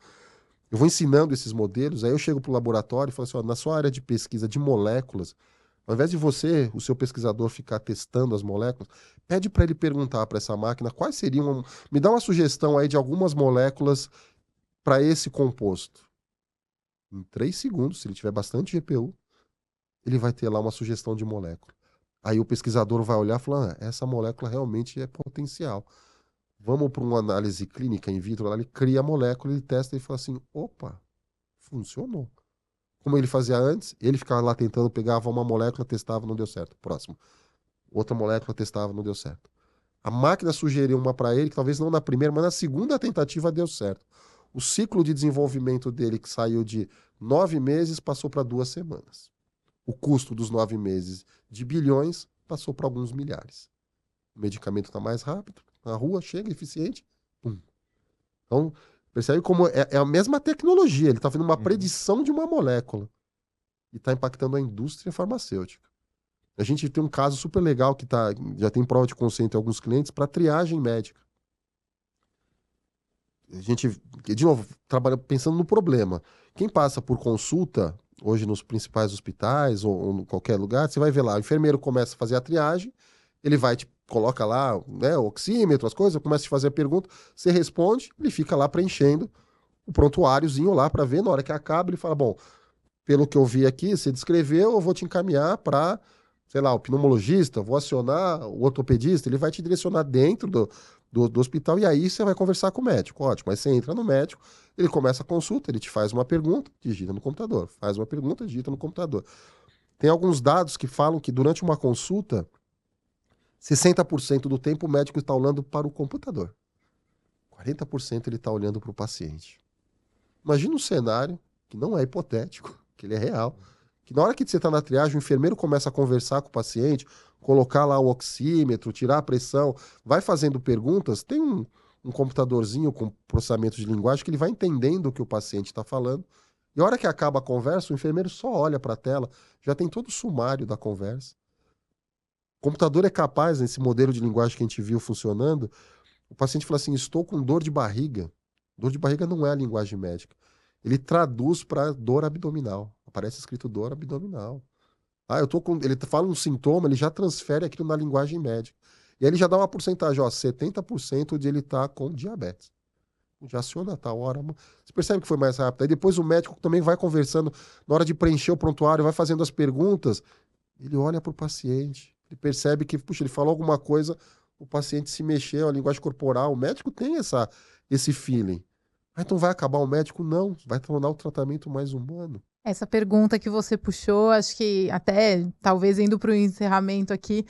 Eu vou ensinando esses modelos, aí eu chego para o laboratório e falo assim, ó, na sua área de pesquisa de moléculas, ao invés de você, o seu pesquisador, ficar testando as moléculas, pede para ele perguntar para essa máquina quais seriam... Me dá uma sugestão aí de algumas moléculas para esse composto. Em 3 segundos, se ele tiver bastante GPU, ele vai ter lá uma sugestão de molécula. Aí o pesquisador vai olhar e falar, essa molécula realmente é potencial. Vamos para uma análise clínica in vitro, lá ele cria a molécula, ele testa e fala assim, opa, funcionou. Como ele fazia antes, ele ficava lá tentando, pegava uma molécula, testava, não deu certo. Próximo. Outra molécula, testava, não deu certo. A máquina sugeriu uma para ele, que talvez não na primeira, mas na segunda tentativa deu certo. O ciclo de desenvolvimento dele, que saiu de 9 meses, passou para 2 semanas. O custo dos 9 meses de bilhões passou para alguns milhares. O medicamento está mais rápido, na rua, chega, eficiente. Pum. Então, percebe como é a mesma tecnologia. Ele está fazendo uma predição de uma molécula e está impactando a indústria farmacêutica. A gente tem um caso super legal que já tem prova de conceito em alguns clientes para triagem médica. A gente, de novo, trabalha pensando no problema. Quem passa por consulta, hoje nos principais hospitais ou em qualquer lugar, você vai ver lá, o enfermeiro começa a fazer a triagem, ele vai, coloca lá, né, o oxímetro, as coisas, começa a te fazer a pergunta, você responde, ele fica lá preenchendo o prontuáriozinho lá para ver, na hora que acaba, ele fala, bom, pelo que eu vi aqui, você descreveu, eu vou te encaminhar para sei lá, o pneumologista, vou acionar o ortopedista, ele vai te direcionar dentro do hospital e aí você vai conversar com o médico. Ótimo, aí você entra no médico, ele começa a consulta, ele te faz uma pergunta, digita no computador. Faz uma pergunta, digita no computador. Tem alguns dados que falam que durante uma consulta, 60% do tempo o médico está olhando para o computador. 40% ele está olhando para o paciente. Imagina um cenário que não é hipotético, que ele é real. Que na hora que você está na triagem, o enfermeiro começa a conversar com o paciente, colocar lá o oxímetro, tirar a pressão, vai fazendo perguntas, tem um computadorzinho com processamento de linguagem que ele vai entendendo o que o paciente está falando. E a hora que acaba a conversa, o enfermeiro só olha para a tela, já tem todo o sumário da conversa. O computador é capaz, nesse modelo de linguagem que a gente viu funcionando, o paciente fala assim, estou com dor de barriga. Dor de barriga não é a linguagem médica. Ele traduz para dor abdominal. Aparece escrito dor abdominal. Ah, eu tô com. Ele fala um sintoma, ele já transfere aquilo na linguagem médica. E aí ele já dá uma porcentagem, ó, 70% de ele tá com diabetes. Já aciona a tal hora. Você percebe que foi mais rápido. Aí depois o médico também vai conversando, na hora de preencher o prontuário, vai fazendo as perguntas. Ele olha para o paciente. Ele percebe que, puxa, ele falou alguma coisa, o paciente se mexeu, a linguagem corporal. O médico tem esse feeling. Ah, então vai acabar o médico? Não, vai tornar o tratamento mais humano. Essa pergunta que você puxou, acho que até talvez indo para o encerramento aqui,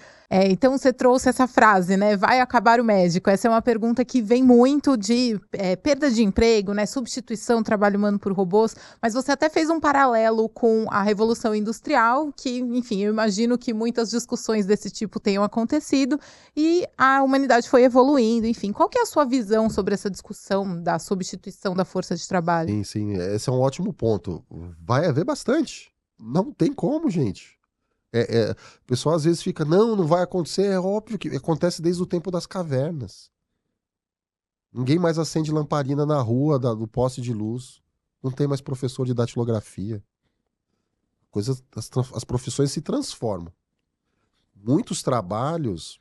então você trouxe essa frase, né? Vai acabar o médico? Essa é uma pergunta que vem muito de perda de emprego, né? Substituição do trabalho humano por robôs, mas você até fez um paralelo com a Revolução Industrial, que, enfim, eu imagino que muitas discussões desse tipo tenham acontecido e a humanidade foi evoluindo, enfim. Qual que é a sua visão sobre essa discussão da substituição da força de trabalho? Sim, sim, esse é um ótimo ponto. Vai haver bastante. Não tem como, gente. O pessoal às vezes fica, não vai acontecer. É óbvio que acontece desde o tempo das cavernas. Ninguém mais acende lamparina na rua do poste de luz. Não tem mais professor de datilografia. As profissões se transformam. Muitos trabalhos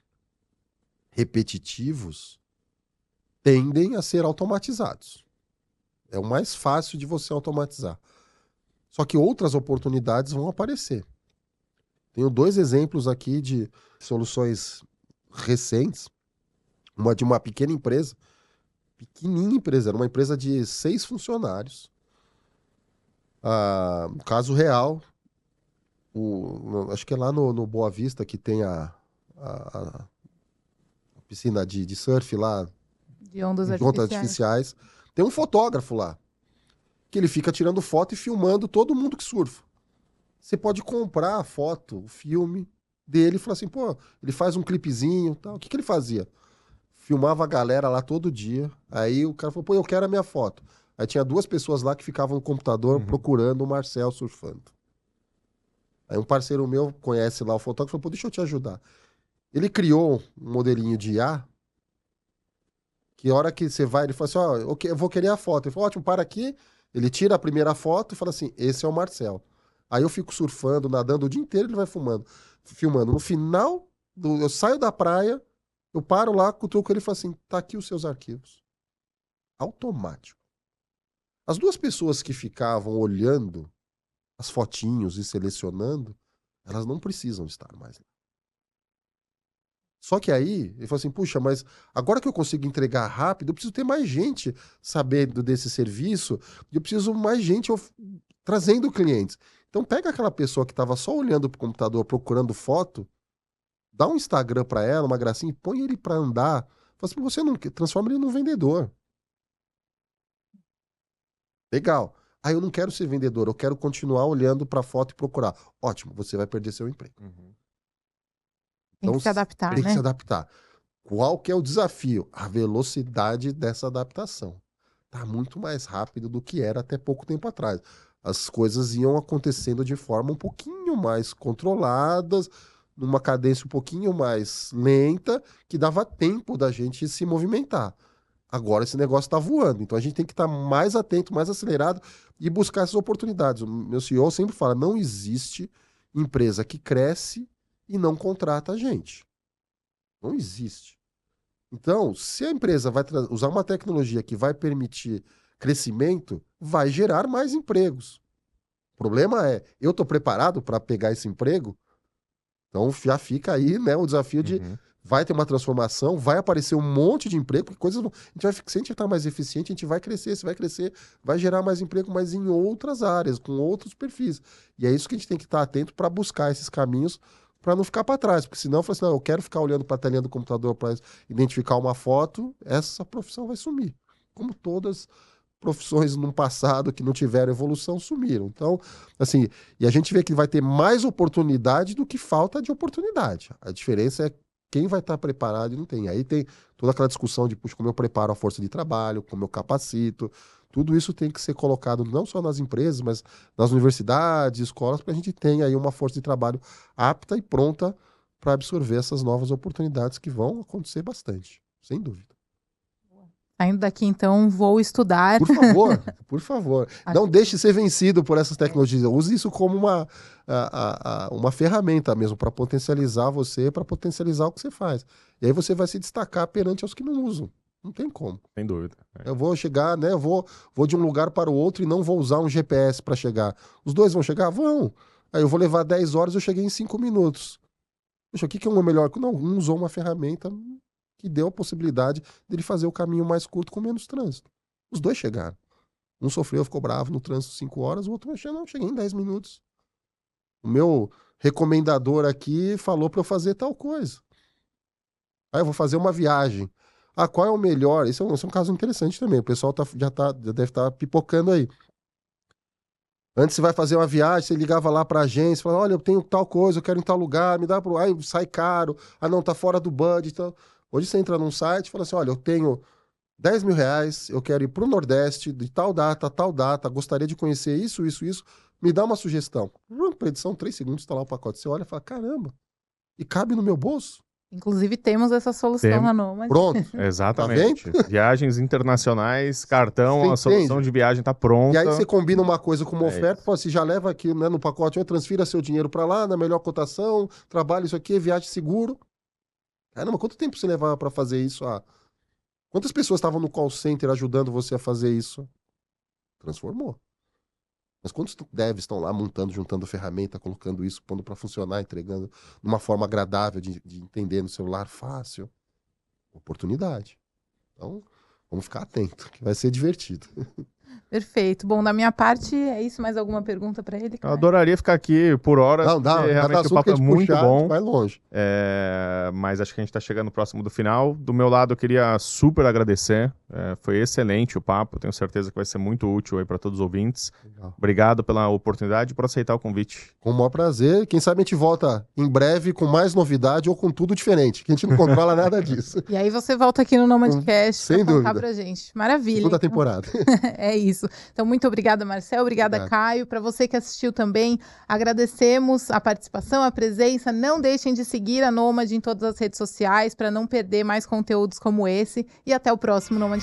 repetitivos tendem a ser automatizados. É o mais fácil de você automatizar. Só que outras oportunidades vão aparecer. Tenho 2 exemplos aqui de soluções recentes. Uma de uma pequena empresa, pequenininha empresa, era uma empresa de 6 funcionários. Caso real, acho que é lá no Boa Vista que tem a piscina de surf lá, De ondas de ondas artificiais. Tem um fotógrafo lá, que ele fica tirando foto e filmando todo mundo que surfa. Você pode comprar a foto, o filme dele e falar assim, pô, ele faz um clipezinho e tal. O que ele fazia? Filmava a galera lá todo dia. Aí o cara falou, pô, eu quero a minha foto. Aí tinha 2 pessoas lá que ficavam no computador procurando o Marcel surfando. Aí um parceiro meu conhece lá o fotógrafo e falou, pô, deixa eu te ajudar. Ele criou um modelinho de IA que a hora que você vai, ele fala assim, ó, eu vou querer a foto. Ele falou, ótimo, para aqui. Ele tira a primeira foto e fala assim, esse é o Marcel. Aí eu fico surfando, nadando o dia inteiro, ele vai filmando. No final, eu saio da praia, eu paro lá, cutuco ele e falo assim, tá aqui os seus arquivos. Automático. As 2 pessoas que ficavam olhando as fotinhos e selecionando, elas não precisam estar mais lá. Só que aí, ele falou assim, puxa, mas agora que eu consigo entregar rápido, eu preciso ter mais gente sabendo desse serviço, e eu preciso mais gente trazendo clientes. Então pega aquela pessoa que estava só olhando pro computador, procurando foto, dá um Instagram para ela, uma gracinha, e põe ele para andar. Fala assim, você não transforma ele num vendedor. Legal. Eu não quero ser vendedor, eu quero continuar olhando para foto e procurar. Ótimo, você vai perder seu emprego. Tem que se adaptar, tem né? que se adaptar. Qual que é o desafio? A velocidade dessa adaptação. Tá muito mais rápido do que era até pouco tempo atrás. As coisas iam acontecendo de forma um pouquinho mais controladas, numa cadência um pouquinho mais lenta, que dava tempo da gente se movimentar. Agora esse negócio está voando, então a gente tem que estar mais atento, mais acelerado e buscar essas oportunidades. O meu CEO sempre fala, não existe empresa que cresce e não contrata a gente. Não existe. Então, se a empresa vai usar uma tecnologia que vai permitir crescimento, vai gerar mais empregos. O problema é, eu estou preparado para pegar esse emprego? Então já fica aí, né, o desafio de vai ter uma transformação, vai aparecer um monte de emprego, porque coisas vão, se a gente estar mais eficiente, a gente vai crescer, se vai crescer, vai gerar mais emprego, mas em outras áreas, com outros perfis. E é isso que a gente tem que estar atento para buscar esses caminhos para não ficar para trás, porque senão, assim, não, eu quero ficar olhando para a telinha do computador para identificar uma foto, essa profissão vai sumir. Como todas profissões no passado que não tiveram evolução sumiram. Então, assim, e a gente vê que vai ter mais oportunidade do que falta de oportunidade. A diferença é quem vai estar preparado e não tem. Aí tem toda aquela discussão de puxa, como eu preparo a força de trabalho, como eu capacito. Tudo isso tem que ser colocado não só nas empresas, mas nas universidades, escolas, para a gente ter aí uma força de trabalho apta e pronta para absorver essas novas oportunidades que vão acontecer bastante, sem dúvida. Saindo daqui, então, vou estudar. Por favor, por favor. Não deixe ser vencido por essas tecnologias. Use isso como uma ferramenta mesmo para potencializar você, para potencializar o que você faz. E aí você vai se destacar perante os que não usam. Não tem como. Sem dúvida. Eu vou chegar, né? Eu vou de um lugar para o outro e não vou usar um GPS para chegar. Os dois vão chegar? Vão. Aí eu vou levar 10 horas, eu cheguei em 5 minutos. Poxa, o que é o melhor? Não, um usou uma ferramenta que deu a possibilidade dele fazer o caminho mais curto com menos trânsito. Os dois chegaram. Um sofreu, ficou bravo no trânsito 5 horas, o outro não, cheguei em 10 minutos. O meu recomendador aqui falou para eu fazer tal coisa. Aí eu vou fazer uma viagem. Ah, qual é o melhor? Esse é um caso interessante também. O pessoal já deve estar pipocando aí. Antes você vai fazer uma viagem, você ligava lá para a agência, falava, olha, eu tenho tal coisa, eu quero ir em tal lugar, me dá pro... Aí sai caro, não, tá fora do budget. Então... Hoje você entra num site e fala assim, olha, eu tenho 10 mil reais, eu quero ir para o Nordeste, de tal data, gostaria de conhecer isso, me dá uma sugestão. Para edição, 3 segundos, está lá o pacote. Você olha e fala, caramba, e cabe no meu bolso? Inclusive, temos essa solução na Nômade. Pronto. Exatamente. Tá Viagens internacionais, cartão, a solução de viagem está pronta. E aí você combina uma coisa com uma oferta, pô, você já leva aqui, né, no pacote, transfira seu dinheiro para lá, na melhor cotação, trabalha isso aqui, viagem seguro. Caramba, quanto tempo você levava para fazer isso? Quantas pessoas estavam no call center ajudando você a fazer isso? Transformou. Mas quantos devs estão lá montando, juntando ferramenta, colocando isso, pondo para funcionar, entregando de uma forma agradável de entender no celular, fácil? Oportunidade. Então, vamos ficar atento, que vai ser divertido. Perfeito. Bom, da minha parte, é isso. Mais alguma pergunta para ele? Eu adoraria ficar aqui por horas. Não, dá. Realmente o papo é muito bom. Vai longe. Mas acho que a gente está chegando próximo do final. Do meu lado, eu queria super agradecer. Foi excelente o papo. Tenho certeza que vai ser muito útil aí para todos os ouvintes. Legal. Obrigado pela oportunidade e por aceitar o convite. Com o maior prazer. Quem sabe a gente volta em breve com mais novidade ou com tudo diferente, que a gente não controla nada disso. E aí você volta aqui no Nomadcast para contar pra gente. Maravilha. Segunda temporada. É isso. Então, muito obrigada, Marcel. Obrigada, Caio. Para você que assistiu também, agradecemos a participação, a presença. Não deixem de seguir a Nômade em todas as redes sociais para não perder mais conteúdos como esse. E até o próximo Nomadcast.